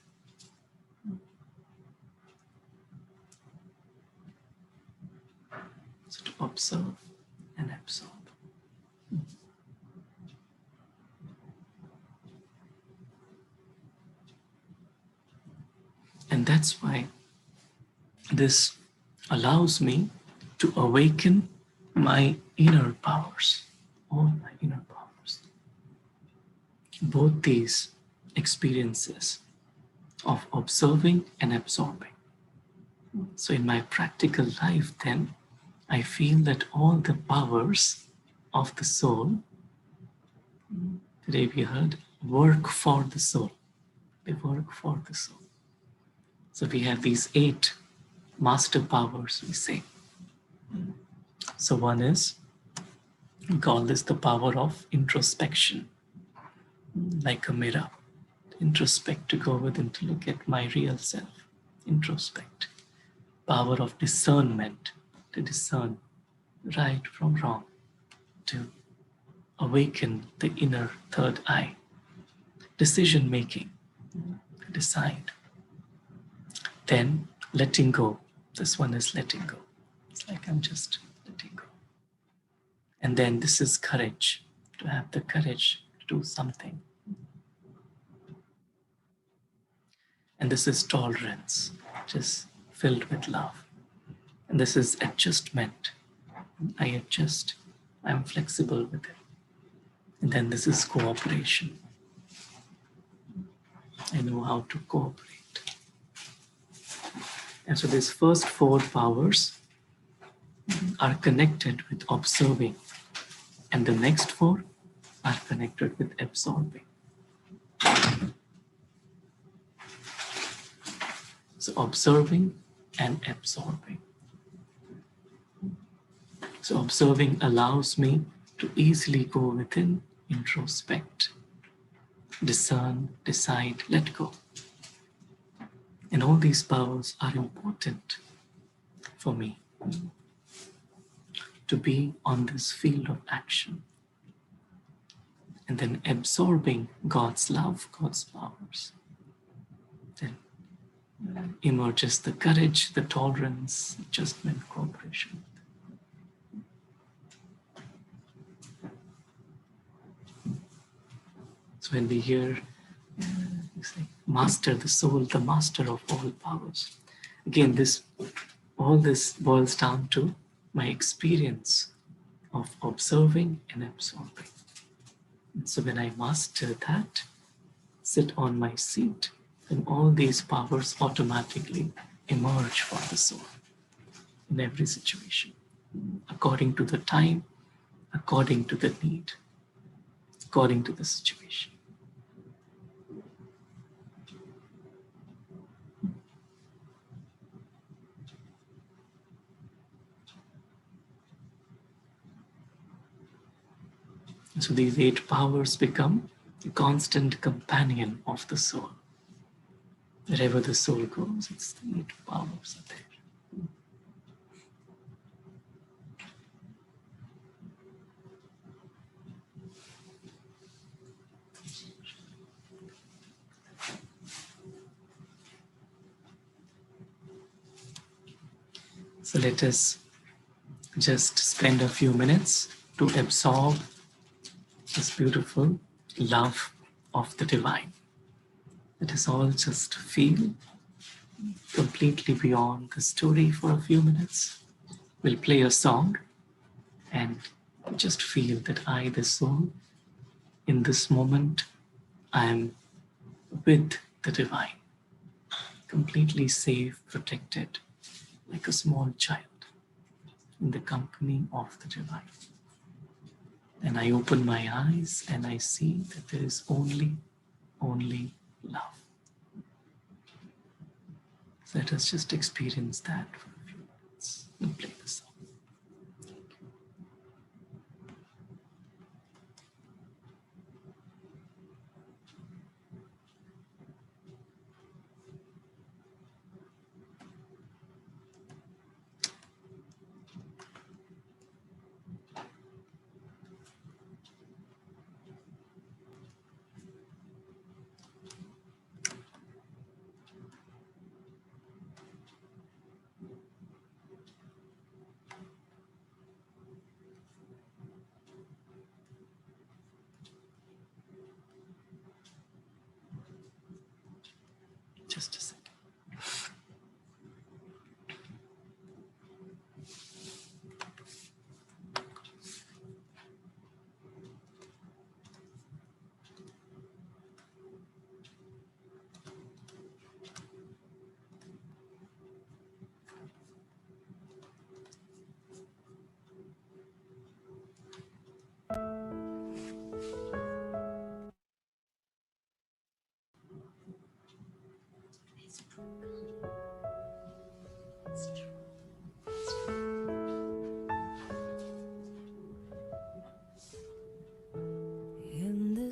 So to observe and absorb. And that's why this allows me to awaken my inner powers, all my inner powers. Both these experiences of observing and absorbing So in my practical life, then, I feel that all the powers of the soul, today we heard, work for the soul. They work for the soul. So we have these 8 master powers, we say. So one is, we call this the power of introspection, like a mirror. Introspect, to go within, to look at my real self. Introspect. Power of discernment, to discern right from wrong, to awaken the inner third eye. Decision making, to decide. Then letting go. This one is letting go. It's like I'm just letting go. And then this is courage, to have the courage to do something. And this is tolerance, which is filled with love. And this is adjustment. I adjust. I'm flexible with it. And then this is cooperation. I know how to cooperate. And so these first 4 powers are connected with observing. And the next 4 are connected with absorbing. So observing and absorbing. So observing allows me to easily go within, introspect, discern, decide, let go. And all these powers are important for me to be on this field of action. And then absorbing God's love, God's powers. Then emerges the courage, the tolerance, adjustment, cooperation. So when we hear, we say, master the soul, the master of all powers. Again, all this boils down to my experience of observing and absorbing. And so when I master that, sit on my seat, then all these powers automatically emerge for the soul in every situation, according to the time, according to the need, according to the situation. So these 8 powers become the constant companion of the soul. Wherever the soul goes, it's the 8 powers are there. So let us just spend a few minutes to absorb this beautiful love of the divine. Let us all just feel completely beyond the story for a few minutes. We'll play a song and just feel that I, the soul, in this moment, I am with the divine, completely safe, protected, like a small child in the company of the divine. And I open my eyes and I see that there is only love. So let us just experience that for a few minutes and play the song.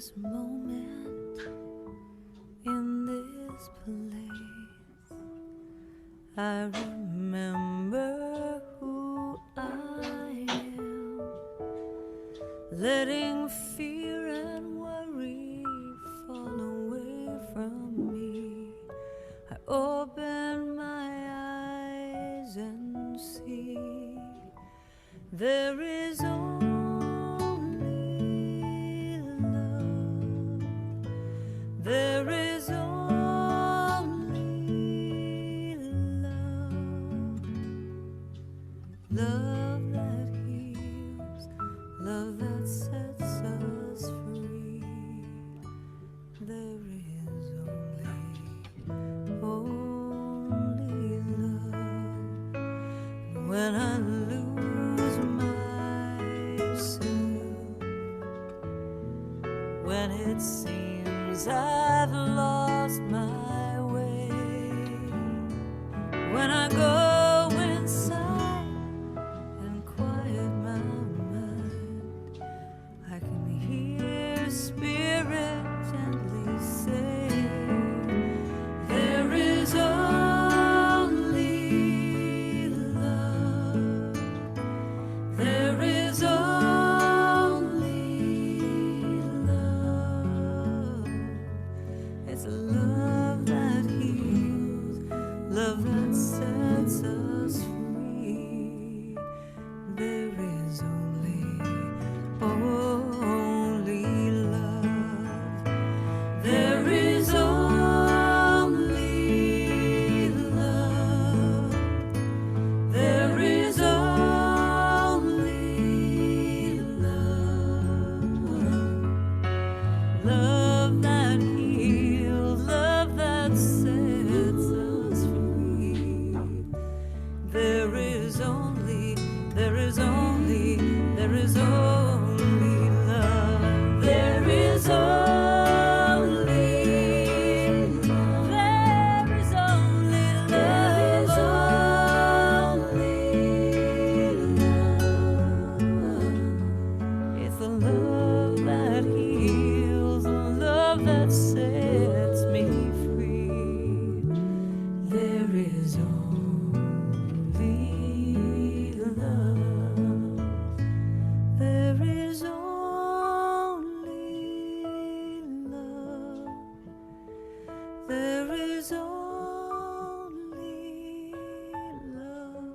this moment, in this place, I remember who I am, letting fear and worry fall away from me. I open my eyes and see there is only love. There is only love. Love that heals, love that sets us free. There is only love. When I lose myself, when it seems I've lost my way, when I go inside and quiet my mind, I can hear Spirit gently say, there is only love. There is only love. It's love that heals, love that sets us free. There is only love. There is only love. There is only love. Love that heals, love that sets us free. There is only love. There is only love. There is only love. There is only love. It's the love that heals, the love that sets me free. There is only love. There is only love. There is only love.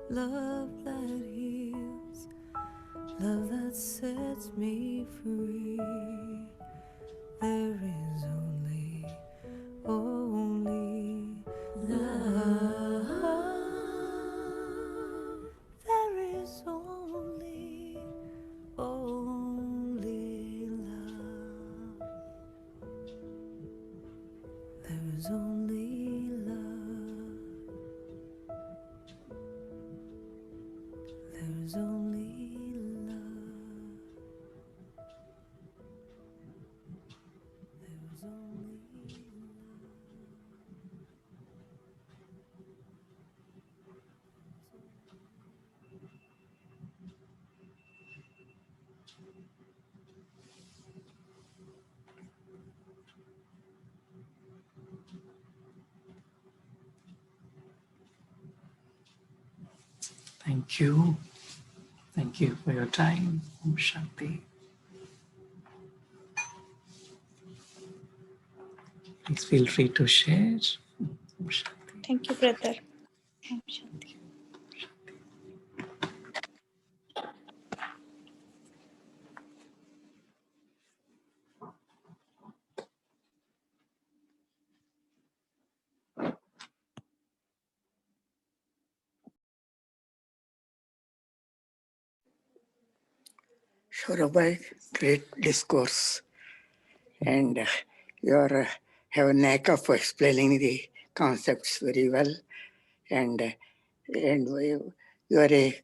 Love that heals, love that sets me free. There is only love. There is only love. There is only love. There is only love. There is only Thank you. Thank you for your time. Om Shanti. Please feel free to share. Om Shanti. Thank you, brother. Om Shanti. Saurabai, great discourse, and you have a knack of explaining the concepts very well, and you are a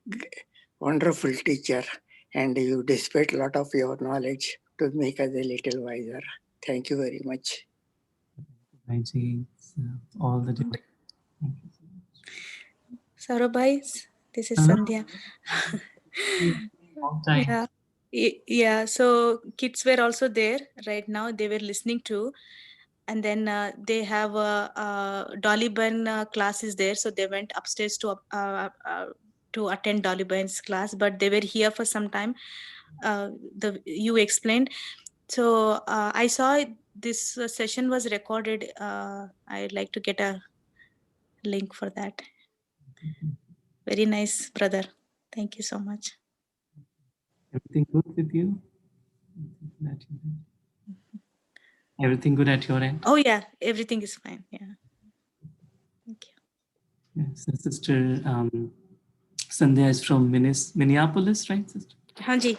wonderful teacher, and you dissipate a lot of your knowledge to make us a little wiser. Thank you very much. Bhaiji, all the different. Saurabhai, this is Hello. Sandhya. Long time. Yeah, Yeah, so kids were also there right now. They were listening to, and then they have a Dolly Bun classes there. So they went upstairs to attend Dolly Bun's class, but they were here for some time. You explained. So I saw this session was recorded. I'd like to get a link for that. Very nice, brother. Thank you so much. Everything good with you? Everything good at your end? Oh yeah, everything is fine. Yeah. Thank you. Yes, the sister Sandhya is from Minneapolis, right, sister? Hanji.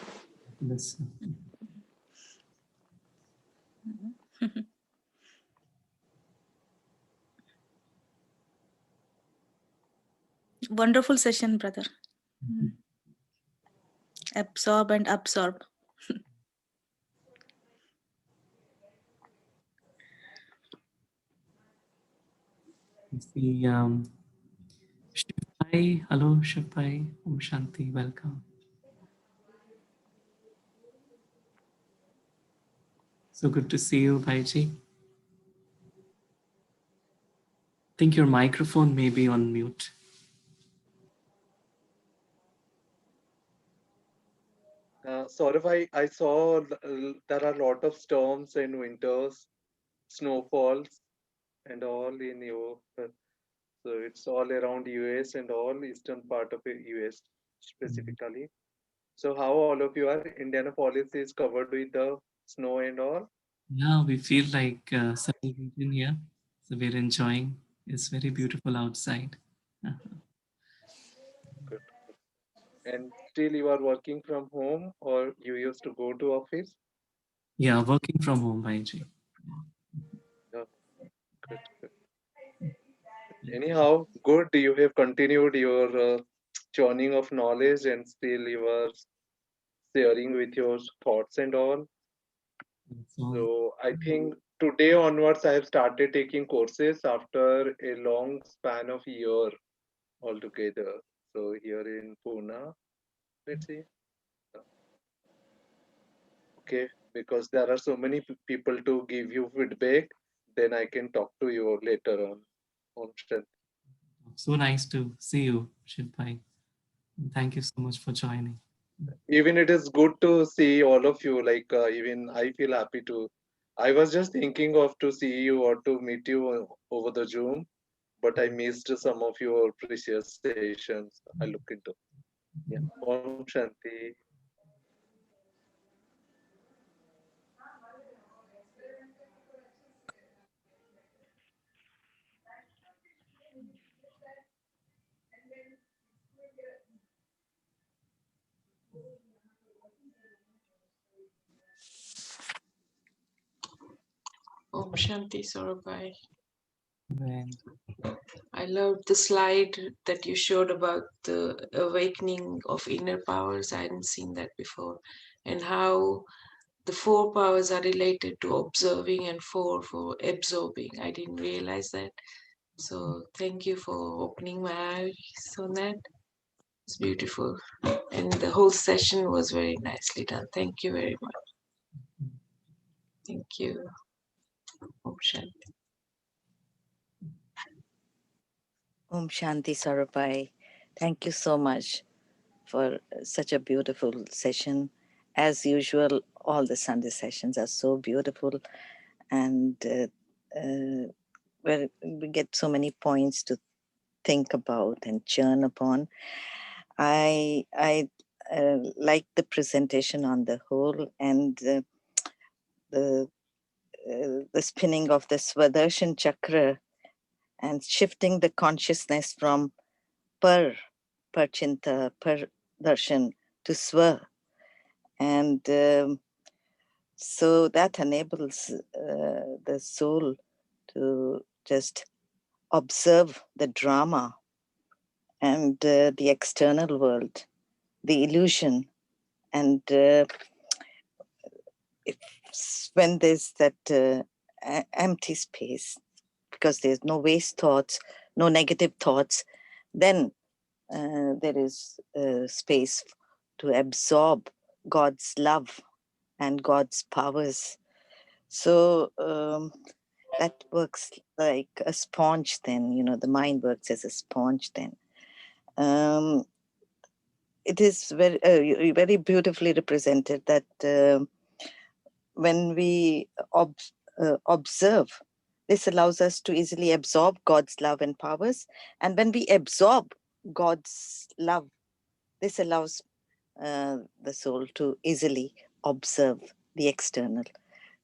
Yes. Wonderful session, brother. Absorb and absorb. You see, Shipai, hello Shipai, Om Shanti, welcome. So good to see you, Bhaiji. I think your microphone may be on mute. Saurav, I saw there are a lot of storms and winters, snowfalls, and all in your. So it's all around US and all eastern part of the US specifically. So how all of you are? Indianapolis is covered with the snow and all. Yeah, we feel like sunny region here, so we're enjoying. It's very beautiful outside. Good. And still you are working from home or you used to go to office? Yeah, working from home, Bhaiji. Yeah, good, good. Anyhow, good. You have continued your churning of knowledge and still you are sharing with your thoughts and all. So I think today onwards I have started taking courses after a long span of year altogether. So here in Pune, let's see. Okay, because there are so many people to give you feedback, then I can talk to you later on. Shanti. So nice to see you, Shipai. Thank you so much for joining. Even it is good to see all of you. Like even I feel happy to. I was just thinking of to see you or to meet you over the Zoom, but I missed some of your precious sessions. I look into. Yeah. Om Shanti. Om Shanti Saurabai. When I loved the slide that you showed about the awakening of inner powers. I hadn't seen that before. And how the four powers are related to observing and four for absorbing. I didn't realize that. So thank you for opening my eyes on that. It's beautiful. And the whole session was very nicely done. Thank you very much. Thank you. Om Shanti. Om Shanti Sarupai. Thank you so much for such a beautiful session. As usual, all the Sunday sessions are so beautiful, and where we get so many points to think about and churn upon. I like the presentation on the whole, and the spinning of the Swadershan chakra and shifting the consciousness from parchinta, par darshan to swa. And so that enables the soul to just observe the drama and the external world, the illusion. And when there's that empty space, because there's no waste thoughts, no negative thoughts, then there is space to absorb God's love and God's powers. So that works like a sponge then, the mind works as a sponge then. It is very, very beautifully represented that when we observe, this allows us to easily absorb God's love and powers. And when we absorb God's love, this allows the soul to easily observe the external.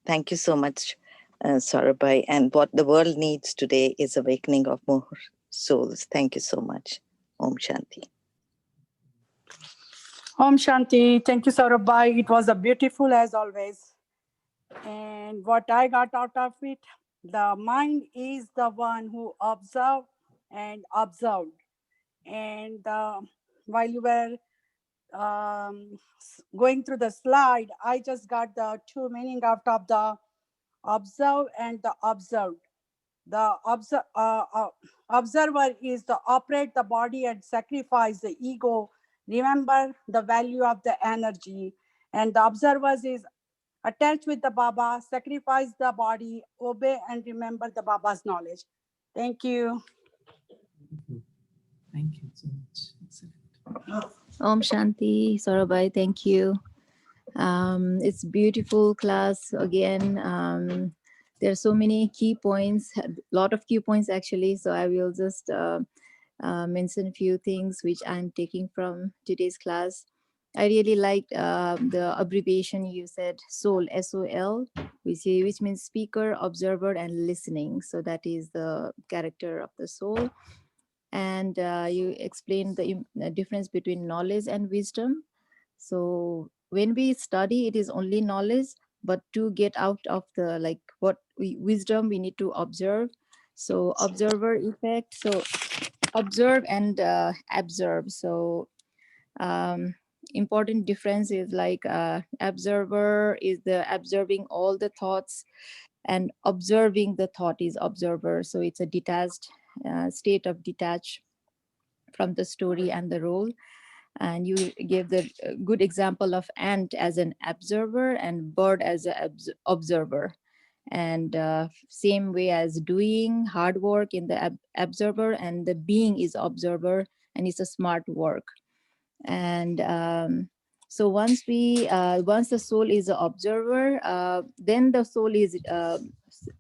Thank you so much, Saurabai. And what the world needs today is awakening of more souls. Thank you so much. Om Shanti. Om Shanti. Thank you, Saurabai. It was a beautiful as always. And what I got out of it, the mind is the one who observed and observed. And while you were going through the slide, I just got the two meaning out of the observe and the observed. The observer is to operate the body and sacrifice the ego, remember the value of the energy. And the observers is attached with the Baba, sacrifice the body, obey and remember the Baba's knowledge. Thank you. Thank you so much. Excellent. Om Shanti, Saurabai, thank you. It's beautiful class again. There are so many key points, a lot of key points actually. So I will just mention a few things which I'm taking from today's class. I really liked the abbreviation you said, SOUL, S-O-L, which means speaker, observer, and listening. So that is the character of the soul. And you explained the difference between knowledge and wisdom. So when we study, it is only knowledge, but to get out of the wisdom, we need to observe. So observer effect. So observe and absorb. So important difference is like observer is the observing all the thoughts, and observing the thought is observer. So it's a detached state of detach from the story and the role. And you gave the good example of ant as an observer and bird as an observer. And same way as doing hard work in the observer, and the being is observer, and it's a smart work. And so once the soul is an observer, then the soul is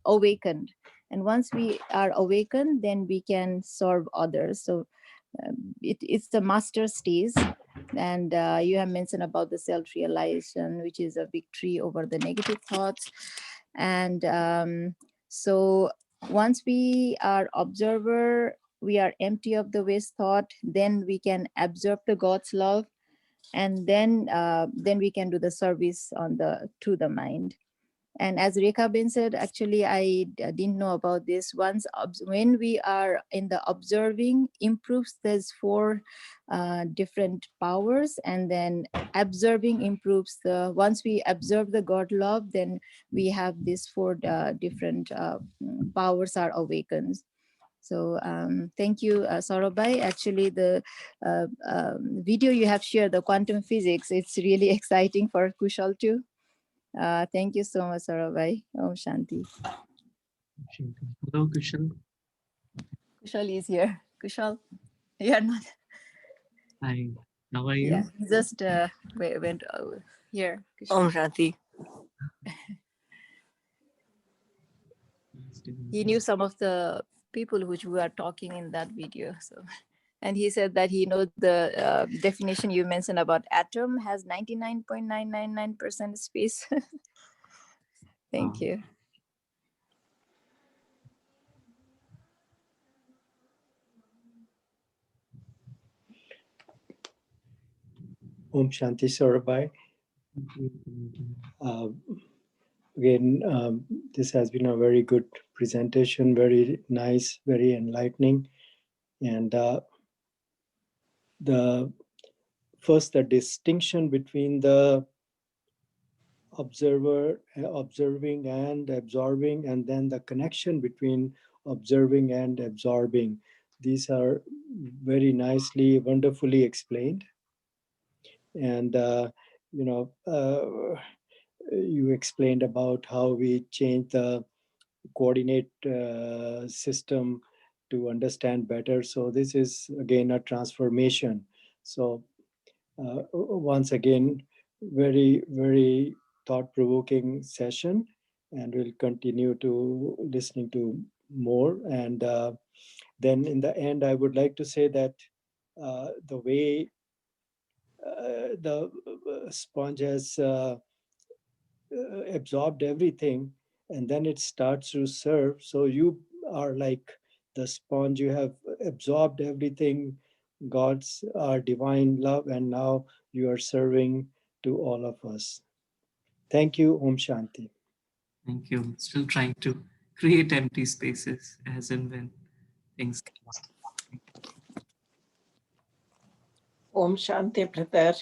awakened. And once we are awakened, then we can serve others. So it's the master stage. And you have mentioned about the self-realization, which is a victory over the negative thoughts. And so once we are observer, we are empty of the waste thought, then we can absorb the God's love, and then we can do the service to the mind. And as Rekha Ben said, actually, I didn't know about this. When we are in the observing, improves these four different powers, and then observing improves once we observe the God love, then we have these four different powers are awakened. So thank you, Saurabai. Actually, the video you have shared, the quantum physics, it's really exciting for Kushal too. Thank you so much, Saurabai. Om Shanti. Hello, Kushal. Kushal is here. Kushal, you are not. Hi, how are you? Yeah, just went here. Kushal. Om Shanti. He knew some of the people which we are talking in that video. So, and he said that he knows the definition you mentioned about atom has 99.999% space. Thank you. Om Shanti, Saurabai. Again, this has been a very good presentation, very nice, very enlightening. And the distinction between the observing and absorbing, and then the connection between observing and absorbing. These are very nicely, wonderfully explained. And you explained about how we change the coordinate system to understand better. So this is again a transformation. So once again, very, very thought-provoking session, and we'll continue to listening to more. And then in the end, I would like to say that the way the sponge has absorbed everything, and then it starts to serve. So you are like the sponge, you have absorbed everything, God's divine love, and now you are serving to all of us. Thank you. Om Shanti. Thank you. Still trying to create empty spaces as and when things come up. Om Shanti, brother.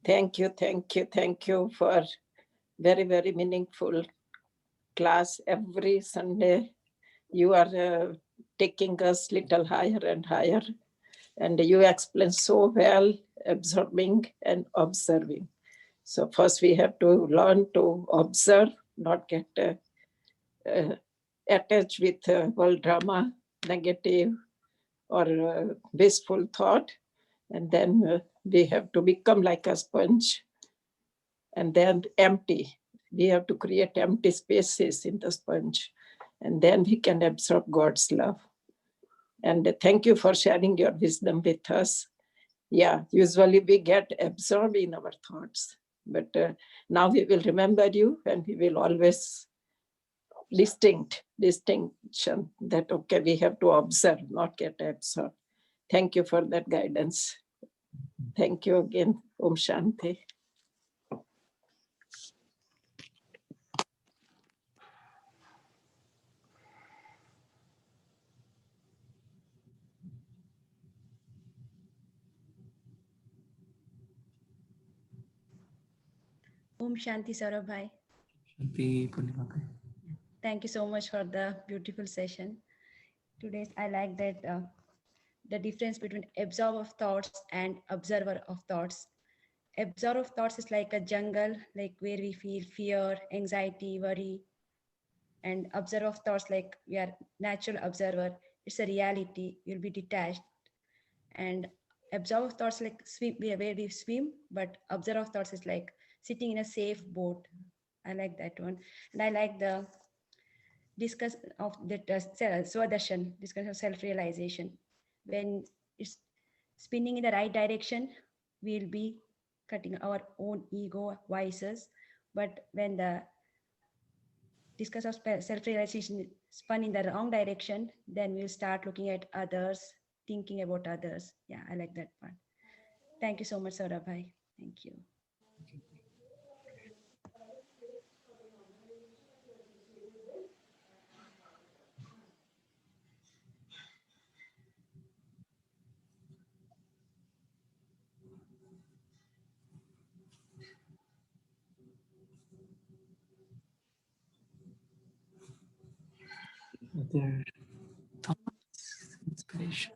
Thank you for very, very meaningful class every Sunday. You are taking us little higher and higher, and you explain so well, absorbing and observing. So first we have to learn to observe, not get attached with world drama, negative or wasteful thought. And then we have to become like a sponge and then empty. We have to create empty spaces in the sponge, and then we can absorb God's love. And thank you for sharing your wisdom with us. Yeah, usually we get absorbed in our thoughts, but now we will remember you, and we will always distinction that, okay, we have to observe, not get absorbed. Thank you for that guidance. Thank you again. Om Shanti. Om Shanti Saurabhai. Shanti Purnima Bhai. Thank you so much for the beautiful session. Today, I like that the difference between absorber of thoughts and observer of thoughts. Absorber of thoughts is like a jungle, like where we feel fear, anxiety, worry. And observer of thoughts, like we are natural observer. It's a reality. You'll be detached. And absorber of thoughts like swim, where we swim, but observer of thoughts is like sitting in a safe boat. I like that one. And I like the discuss of the Swadharshan, discussion of self-realization. When it's spinning in the right direction, we'll be cutting our own ego vices. But when the discuss of self-realization spun in the wrong direction, then we'll start looking at others, thinking about others. Yeah, I like that part. Thank you so much, Saurabhai. Thank you. Other thoughts, inspiration.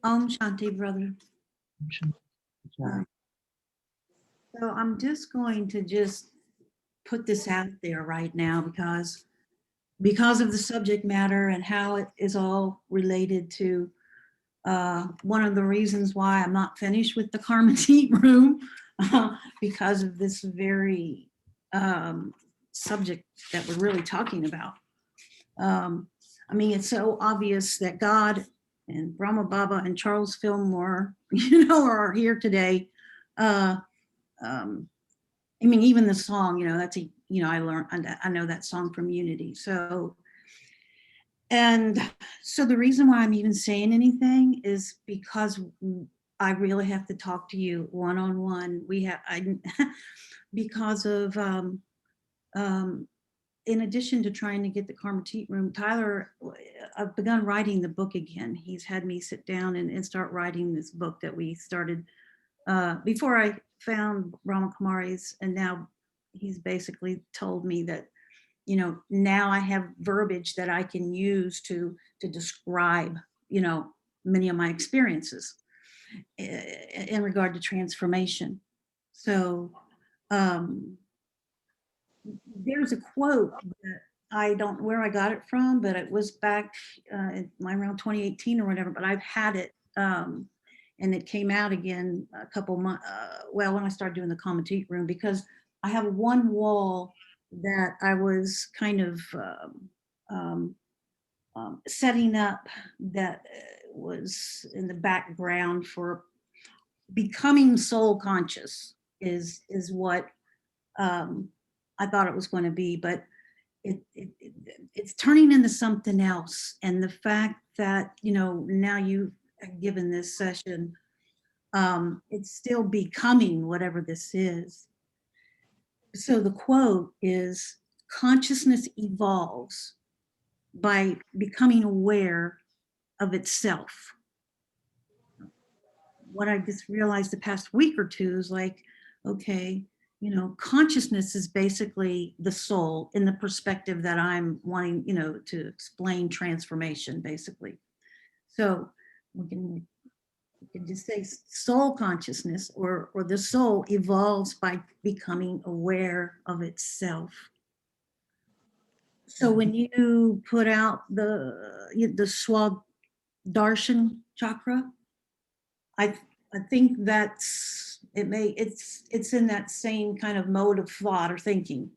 Om Shanti, brother. So I'm just going to put this out there right now because of the subject matter and how it is all related to one of the reasons why I'm not finished with the Karma Tea Room because of this very subject that we're really talking about. I mean, it's so obvious that God and Brahma Baba and Charles Fillmore, are here today. I mean, even the song, that's I know that song from Unity. So the reason why I'm even saying anything is because I really have to talk to you one-on-one. Because of, in addition to trying to get the Karma Tea Room, Tyler, I've begun writing the book again. He's had me sit down and start writing this book that we started before I found Brahma Kumaris, and now he's basically told me that, now I have verbiage that I can use to describe, many of my experiences in regard to transformation. So there's a quote that I don't know where I got it from, but it was back around 2018 or whatever, but I've had it. And it came out again a couple months, when I started doing the commentate room, because I have one wall that I was kind of setting up that was in the background for becoming soul conscious is what I thought it was going to be, but it's turning into something else. And the fact that, now you've given this session, it's still becoming whatever this is. So the quote is, consciousness evolves by becoming aware of itself. What I just realized the past week or two is like, okay, consciousness is basically the soul in the perspective that I'm wanting, to explain transformation, basically. So we can just say soul consciousness or the soul evolves by becoming aware of itself. So when you put out the Swadharshan chakra, I think it's in that same kind of mode of thought or thinking,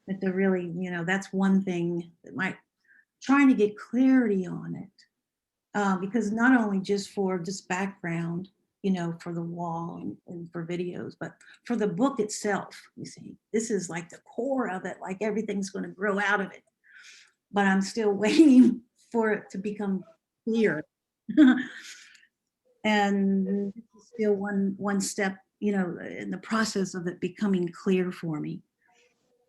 that they're really, that's one thing that might trying to get clarity on it, because not only just for this background, for the wall and for videos, but for the book itself. You see, this is like the core of it, like everything's going to grow out of it, but I'm still waiting for it to become clear. And this is still one step, in the process of it becoming clear for me.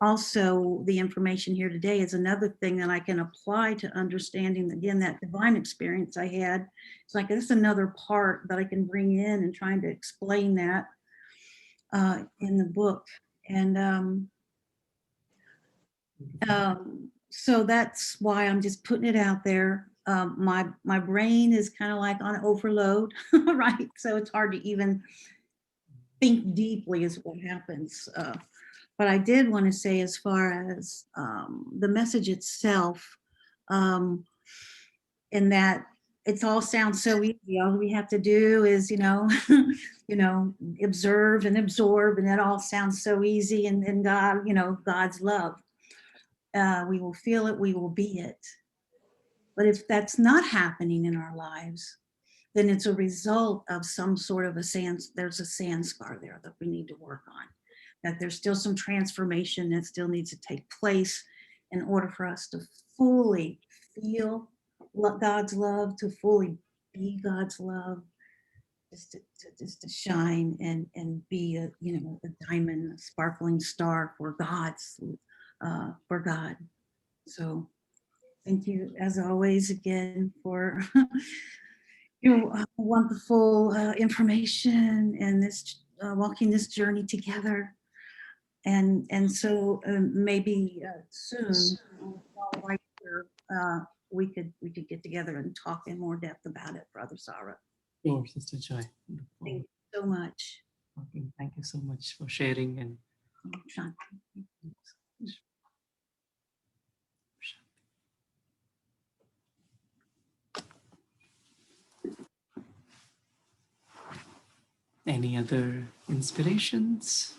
Also, the information here today is another thing that I can apply to understanding, again, that divine experience I had. It's like, that's another part that I can bring in and trying to explain that in the book. And so that's why I'm just putting it out there. My brain is kind of like on overload, right? So it's hard to even think deeply is what happens. But I did want to say, as far as the message itself, in that it all sounds so easy. All we have to do is, observe and absorb, and it all sounds so easy. And God, God's love. We will feel it, we will be it. But if that's not happening in our lives, then it's a result of some sort of there's a sand scar there that we need to work on. That there's still some transformation that still needs to take place in order for us to fully feel God's love, to fully be God's love, just to shine and be a diamond, a sparkling star for God. So thank you, as always, again, for your wonderful information and this walking this journey together. And so maybe soon, right here, we could get together and talk in more depth about it, Brother Sarah. Sure, Sister Joy. Thank you so much. Okay, thank you so much for sharing. And any other inspirations?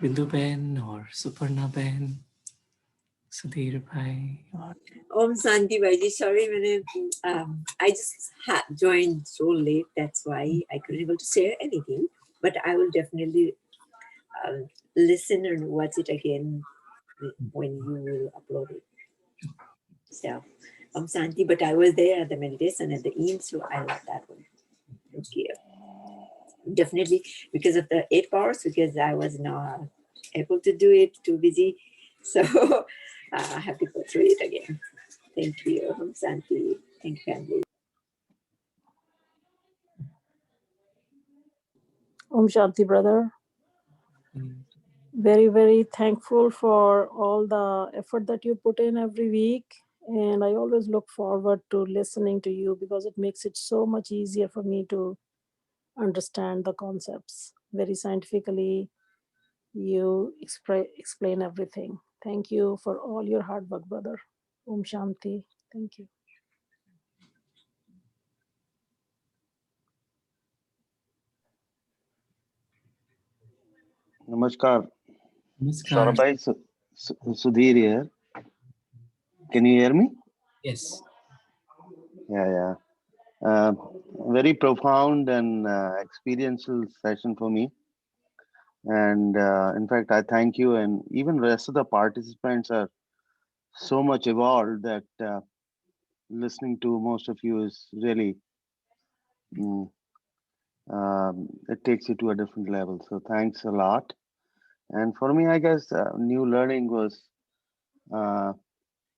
Bindu Ben or Suparna Ben, Sudhir Bhai? Om Santi Bhaiji, sorry, I just joined so late, that's why I couldn't able to share anything. But I will definitely listen and watch it again when you will upload it. So, Om Santi, but I was there at the meditation at the inn, so I love that one. Thank you. Definitely because of the 8 powers, because I was not able to do it, too busy. So I have to go through it again. Thank you, Om Santi. Thank you, family. Om Shanti, brother. Very, very thankful for all the effort that you put in every week And I always look forward to listening to you because it makes it so much easier for me to understand the concepts very scientifically. You explain everything. Thank you for all your hard work, brother. Om Shanti. Thank you. Namaskar. Namaskar. Saurabhai, Sudhir here. Can you hear me? Yes. Yeah. Very profound and experiential session for me. And in fact, I thank you, and even rest of the participants are so much evolved that listening to most of you is really, it takes you to a different level. So thanks a lot. And for me, I guess new learning was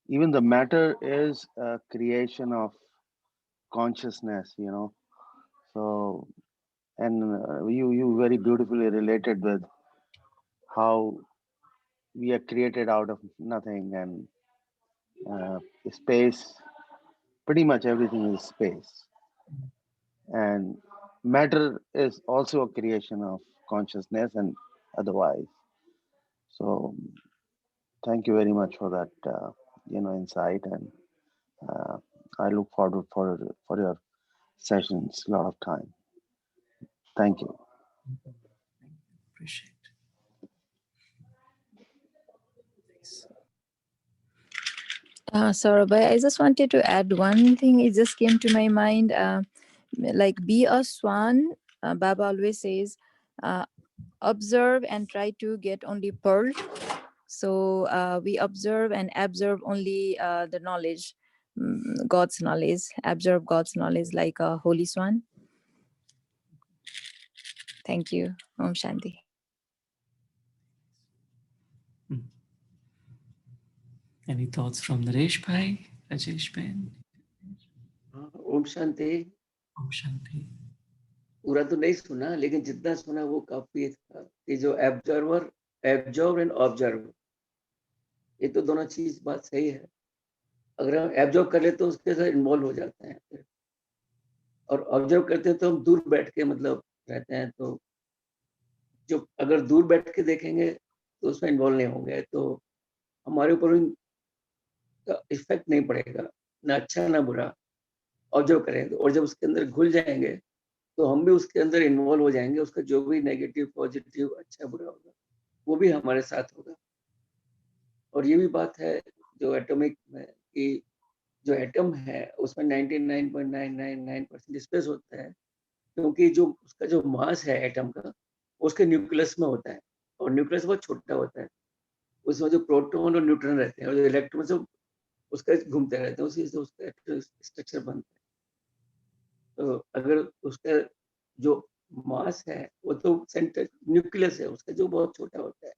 even the matter is a creation of consciousness, So, and you very beautifully related with how we are created out of nothing, and space, pretty much everything is space, and matter is also a creation of consciousness and otherwise. So thank you very much for that insight, and I look forward for your sessions a lot of time. Thank you. Appreciate. Saurabh, I just wanted to add one thing. It just came to my mind. Like, be a swan. Baba always says, observe and try to get only pearl. So we observe and absorb only the knowledge, God's knowledge, absorb God's knowledge like a holy swan. Thank you. Om Shanti. Any thoughts from Naresh Bhai, Rajesh Ben? Om Shanti. Om Shanti. पूरा तो नहीं सुना, लेकिन जितना सुना वो काफी था कि जो एब्जॉर्ब एंड ऑब्जर्व, ये तो दोनों चीज बात सही है। अगर हम एब्जॉर्ब कर ले तो उसके साथ इन्वॉल्व हो जाते हैं, और ऑब्जर्व करते हैं तो हम दूर बैठ के मतलब रहते हैं। तो जो अगर दूर बैठ के देखेंगे तो उसमें इन्वॉल्व नहीं होंगे, तो हमारे ऊपर उनका इफेक्ट नहीं पड़ेगा, ना अच्छा ना बुरा। ऑब्जर्व करेंगे और जब उसके अंदर घुल जाएंगे तो हम भी उसके अंदर इन्वॉल्व हो जाएंगे। उसका जो भी नेगेटिव पॉजिटिव अच्छा बुरा होगा वो भी हमारे साथ होगा। और ये भी बात है जो एटॉमिक में कि जो एटम है उसमें 99.999% स्पेस होता है, क्योंकि जो उसका जो मास है एटम का उसके न्यूक्लियस में होता है, और न्यूक्लियस बहुत छोटा होता है। उसमें जो प्रोटॉन और न्यूट्रॉन रहते हैं और जो इलेक्ट्रॉन सब उसका घूमते रहते हैं, उसी से उसका स्ट्रक्चर बनता है। तो अगर उसका जो मास है वो तो सेंटर न्यूक्लियस है उसका जो बहुत छोटा होता है,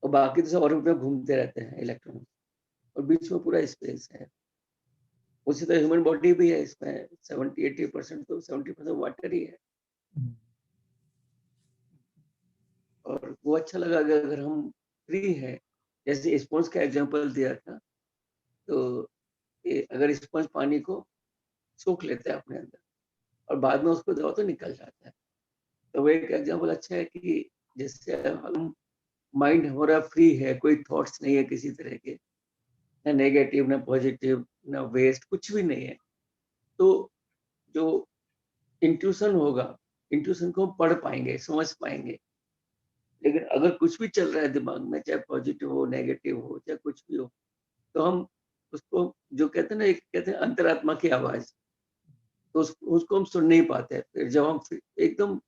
और बाकी तो सब ऑर्बिट में घूमते रहते हैं इलेक्ट्रॉन, और बीच में पूरा स्पेस है। उसी तरह ह्यूमन बॉडी भी है, इसमें 70-80% तो 70% वाटर ही है। और वो अच्छा लगा कि अगर हम फ्री है, जैसे स्पंज का एग्जांपल दिया था, तो अगर स्पंज पानी को सोख लेता है अपने अंदर और बाद में उसको दबाओ तो निकल जाता है, तो वो एक एग्जांपल अच्छा है कि जैसे हम माइंड हमारा फ्री है, कोई थॉट्स नहीं है किसी तरह के, ना नेगेटिव ना पॉजिटिव ना वेस्ट, कुछ भी नहीं है, तो जो इंट्यूशन होगा, इंट्यूशन को पढ़ पाएंगे, समझ पाएंगे। लेकिन अगर कुछ भी चल रहा है दिमाग में, चाहे पॉजिटिव हो नेगेटिव हो चाहे कुछ भी हो, तो हम उसको जो कहते हैं ना, एक कहते हैं अंतरात्मा की आवाज, तो उसको हम सुन नहीं पाते। फिर जब हम एकदम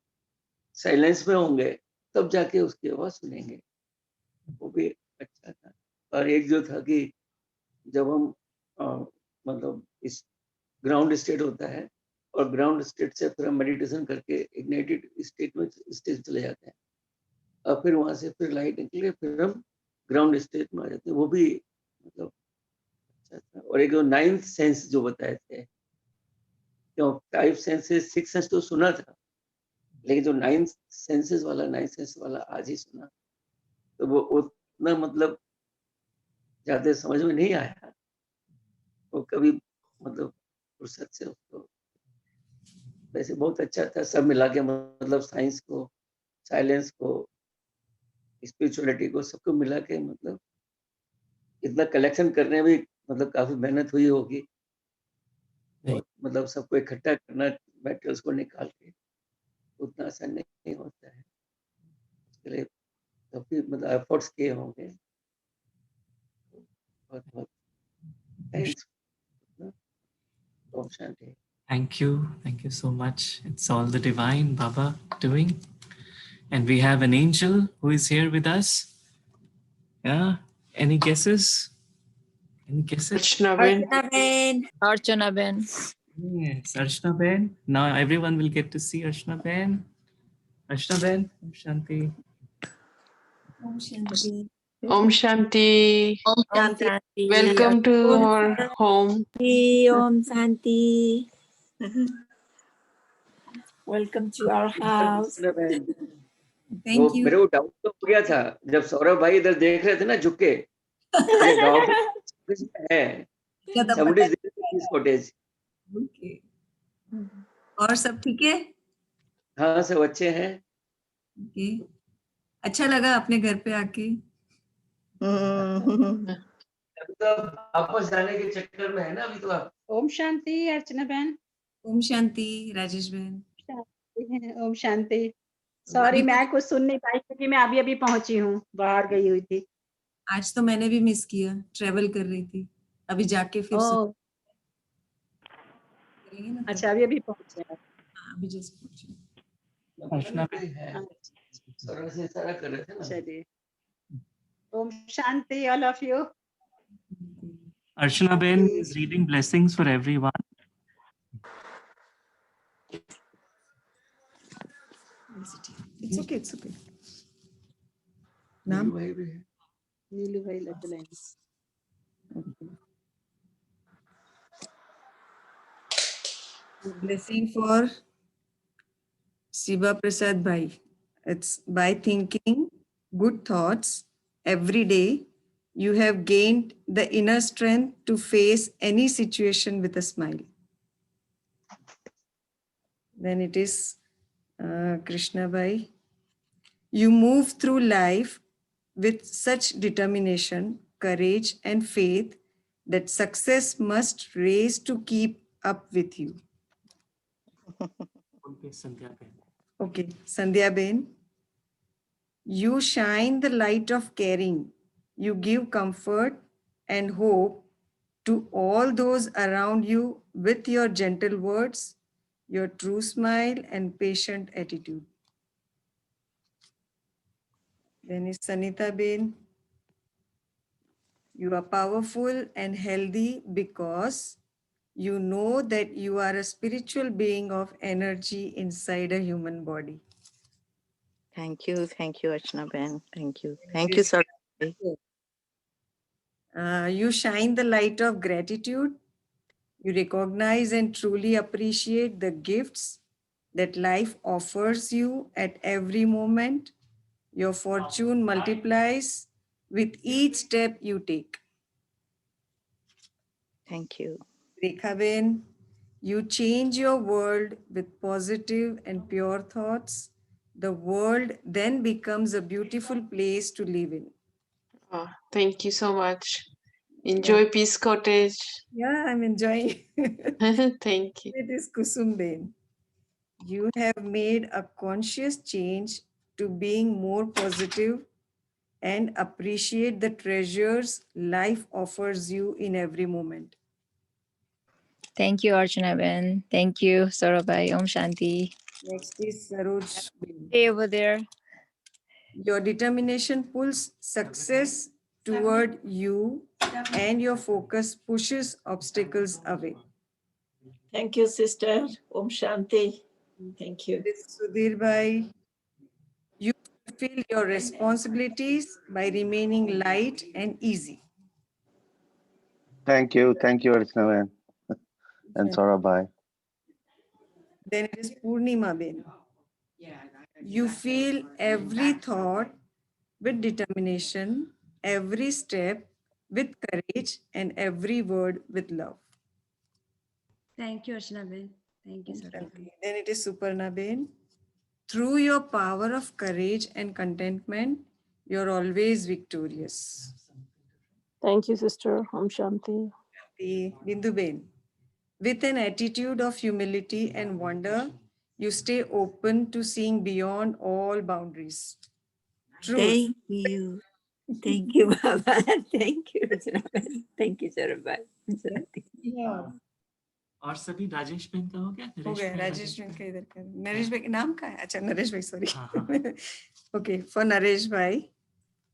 साइलेंस में होंगे तब जाके उसकी आवाज सुनेंगे, वो भी अच्छा था। और एक जो था कि जब हम मतलब इस ग्राउंड स्टेट होता है, और ग्राउंड स्टेट से फिर हम मेडिटेशन करके इग्नाइटेड स्टेट में स्टेज चले जाते हैं, और फिर वहां से फिर लाइट निकले, फिर हम ग्राउंड स्टेट में आ जाते हैं, वो भी मतलब अच्छा था। और एक जो 9th सेंस जो बताए थे, क्यों 5 सेंसेस 6 सेंस तो सुना था, लेकिन जो 9th सेंसेस वाला आज ही सुना, तो वो उतना मतलब ज्यादा समझ में नहीं आया, वो कभी मतलब फुर्सत से उसको वैसे बहुत अच्छा था, सब मिला के मतलब साइंस को, साइलेंस को, स्पिरिचुअलिटी को, सबको मिला के मतलब इतना कलेक्शन करने में मतलब काफी मेहनत हुई होगी और मतलब सबको इकट्ठा करना मेटल्स को निकाल के उतना आसान नहीं होता है, उसके लिए काफी मतलब एफर्ट्स किए होंगे। बहुत बहुत thanks. Om Shanti. Thank you so much. It's all the divine Baba doing. And we have an angel who is here with us. Yeah, any guesses? Any guesses? Archana Ben. Archana Ben. Yes, Archana Ben. Now everyone will get to see Archana Ben. Archana Ben, Om Shanti. Om Shanti. Om Shanti. Om Shanti. Welcome to Om our home. Shanti. Om Shanti. Welcome to our house. वो Thank you. मेरे को doubt तो हो गया था जब सौरभ भाई इधर देख रहे थे ना झुक के, मुझे डाउट है ज्यादा somebody पता is there in this cottage। Okay. और सब ठीक है? हाँ सब अच्छे हैं। Okay. अच्छा लगा अपने घर पे आके। अभी तो वापस जाने के चक्कर में है ना अभी तो आप। ओम शांति अर्चना बहन। ओम शांति राजेश बहन। ओम शांति। सॉरी मैं कुछ सुन नहीं पाई क्योंकि मैं अभी अभी पहुंची हूँ, बाहर गई हुई थी। आज तो मैंने भी मिस किया, ट्रेवल कर रही थी, अभी जाके फिर ओह करेंगे ना। अच्छा अभी अभी पहुंचे हैं। हाँ, अभी जस्ट पहुंचे। Archana है सौरभ से सारा कर रहे थे ना। चलिए ओम शांति all of you. Archana Ben is reading blessings for everyone. It's okay, it's okay. नीलू भाई भी है। नीलू भाई लग Blessing for Shiva Prasad Bhai. It's by thinking good thoughts every day, you have gained the inner strength to face any situation with a smile. Then it is Krishna Bhai. You move through life with such determination, courage, and faith that success must race to keep up with you. Okay, Sandhya Ben. You shine the light of caring. You give comfort and hope to all those around you with your gentle words, your true smile, and patient attitude. Then is Sanita Ben. You are powerful and healthy because you know that you are a spiritual being of energy inside a human body. Thank you, Archana Ben. Thank you, sir. You shine the light of gratitude. You recognize and truly appreciate the gifts that life offers you at every moment. Your fortune multiplies with each step you take. Thank you. Rekhaben, you change your world with positive and pure thoughts. The world then becomes a beautiful place to live in. Oh, thank you so much. Enjoy Peace Cottage. Yeah, I'm enjoying. Thank you. It is Kusumben. You have made a conscious change to being more positive and appreciate the treasures life offers you in every moment. Thank you, Archana Ben. Thank you, Saurabai. Om Shanti. Next is Saroj. Hey, over there. Your determination pulls success toward you and your focus pushes obstacles away. Thank you, sister. Om Shanti. Thank you. Sudhir Bhai, you fulfill your responsibilities by remaining light and easy. Thank you, Archana and Saurabh Bhai. Then it is Purnima Ben. You feel every thought with determination, every step with courage, and every word with love. Thank you, Archana Ben. Thank you, Saurabai. Then it is Suparna Ben. Through your power of courage and contentment, you're always victorious. Thank you, sister. Om Shanti. Bindu Ben. With an attitude of humility and wonder, you stay open to seeing beyond all boundaries. Truth. Thank you. Thank you, Baba. Thank you, Rajana. Thank you, Saurabai. और सभी Rajesh Ben का हो गया? हो गया राजेश भाई का इधर का नरेश भाई नाम का है अच्छा नरेश भाई sorry okay for Naresh bhai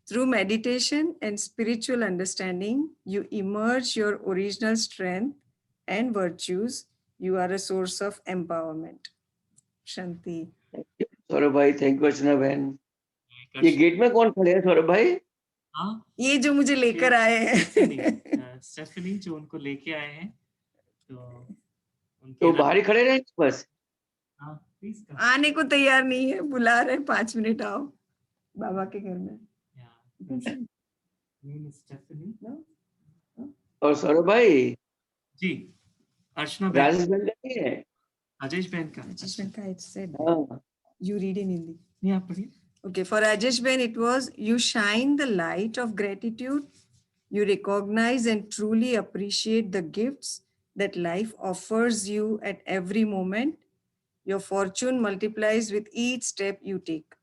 through meditation and spiritual understanding you emerge your original strength and virtues you are a source of empowerment Shanti Saurabh भाई थैंक यू अर्चना बहन ये गेट में कौन खड़े हैं सौरभ भाई हाँ ये जो मुझे लेकर आए हैं स्टेफनी जो उनको लेके आए हैं तो बाहर ही खड़े रहे बस आने को तैयार नहीं है बुला रहे 5 मिनट आओ बाबा के घर में और सौरभ भाई जी अर्चना राजेश बहन का नहीं है राजेश बहन का it said you read in Hindi नहीं आप पढ़िए okay for Rajesh Ben it was you shine the light of gratitude you recognize and truly appreciate the gifts that life offers you at every moment your fortune multiplies with each step you take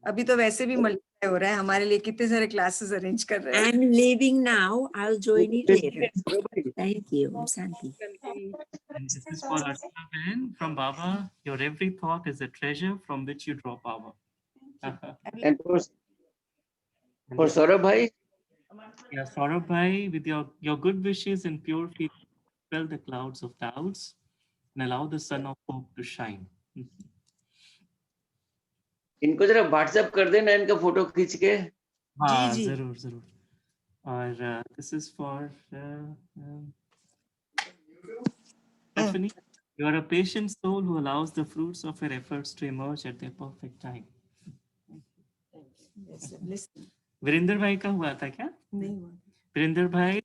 अभी तो वैसे भी multiply हो रहा है हमारे लिए कितने सारे क्लासेस अरेंज कर रहे हैं I'm leaving now. I'll join it later. Thank you, Om Shanti. And this is for Archana Ben from Baba. Your every thought is a treasure from which you draw power. And for Saurabh bhai? Yeah, Saurabh bhai, with your good wishes and pure faith, dispel the clouds of doubts and allow the sun of hope to shine. इनको जरा WhatsApp कर देना इनका photo खींच के हाँ जरूर जरूर और this is for Stephanie. You are a patient soul who allows the fruits of your efforts to emerge at their perfect time. Virendra भाई का हुआ था क्या? नहीं हुआ. वीरेंद्र भाई,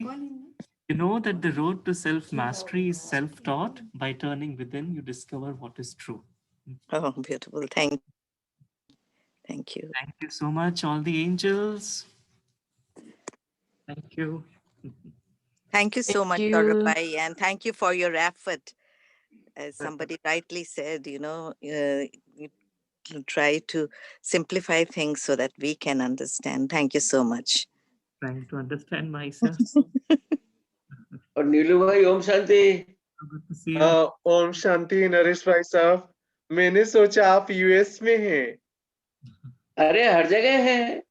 you know that the road to self-mastery is self-taught. By turning within, you discover what is true. Oh, beautiful. Thank you. Thank you so much, all the angels. Thank you. Thank you so much, Saurabh bhai, and thank you for your effort. As somebody rightly said, you try to simplify things so that we can understand. Thank you so much. Trying to understand myself. और नीलू भाई ओम शांति. ओम शांति नरेश भाई साहब. मैंने सोचा आप US में हैं. अरे हर जगह है.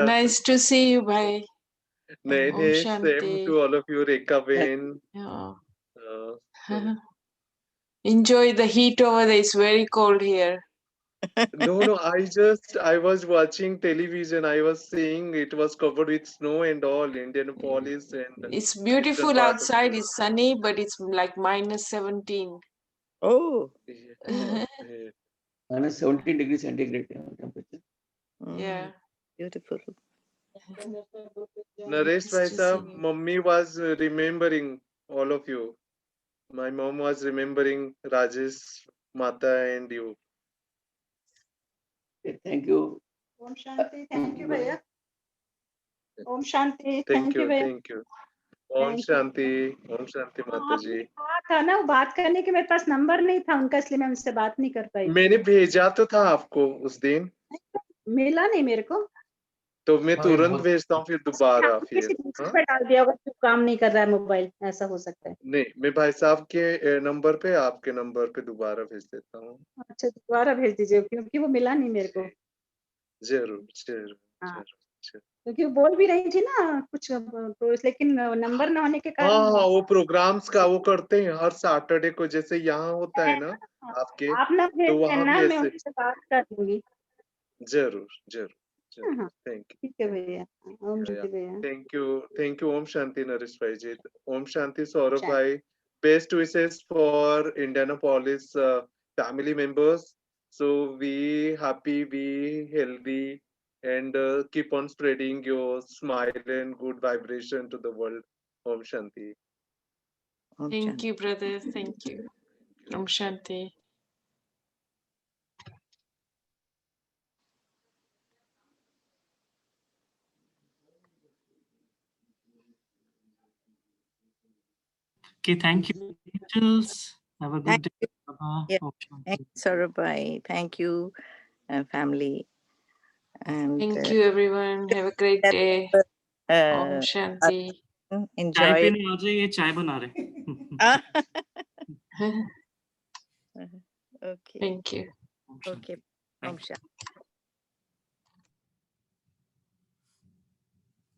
Nice to see you, bhai. नहीं, same to all of you, Rekha Ben. Enjoy the heat over there. It's very cold here. No, I was watching television. I was seeing it was covered with snow and all, Indianapolis and. It's beautiful outside. It's sunny, but it's like -17. Oh. Minus 17 degrees centigrade temperature. Yeah. Beautiful. Naresh bhai sahab, mummy was remembering all of you. My mom was remembering Rajesh, Mata and you. Thank you. Om Shanti. Thank you, Bhaiya. Om Shanti. Thank you. Bhaiya. Thank you. Om Shanti. Om Shanti माता जी. था ना बात करने के मेरे पास number नहीं था उनका इसलिए मैं उनसे बात नहीं कर पाई. मैंने भेजा तो था आपको उस दिन. मिला नहीं मेरे को. तो मैं तुरंत भेजता हूँ फिर दोबारा फिर. पे डाल दिया होगा तो काम नहीं कर रहा है मोबाइल ऐसा हो सकता है. नहीं मैं भाई साहब के नंबर पे आपके नंबर पे दोबारा भेज देता हूँ. अच्छा दोबारा भेज दीजिए क्योंकि वो मिला नहीं मेरे को. जरूर. क्योंकि वो बोल भी रही थी ना कुछ तो लेकिन नंबर ना होने के कारण. हाँ वो प्रोग्राम्स का वो करते हैं हर सैटरडे को जैसे यहाँ होता है ना आपके. आप ना भेज देना मैं उनसे बात कर लूंगी. जरूर. Thank you. ठीक है भैया. ओम शांति भैया. Thank you. Om Shanti Naresh bhai ji. Om Shanti Saurabh bhai. Best wishes for Indianapolis family members. So be happy, be healthy, and keep on spreading your smile and good vibration to the world. Om Shanti. Thank you, brother. Thank you. Om Shanti. Okay, thank you, angels. Have a good Thank day. you. Baba. Yeah. Om Shanti. Thank you, Saurabai. Thank you, family. And Thank you, everyone. Have a great day. Om Shanti. चाय enjoy. पीने आ जाइए, चाय बना रहे. Okay. Thank you. Okay. Om Shanti.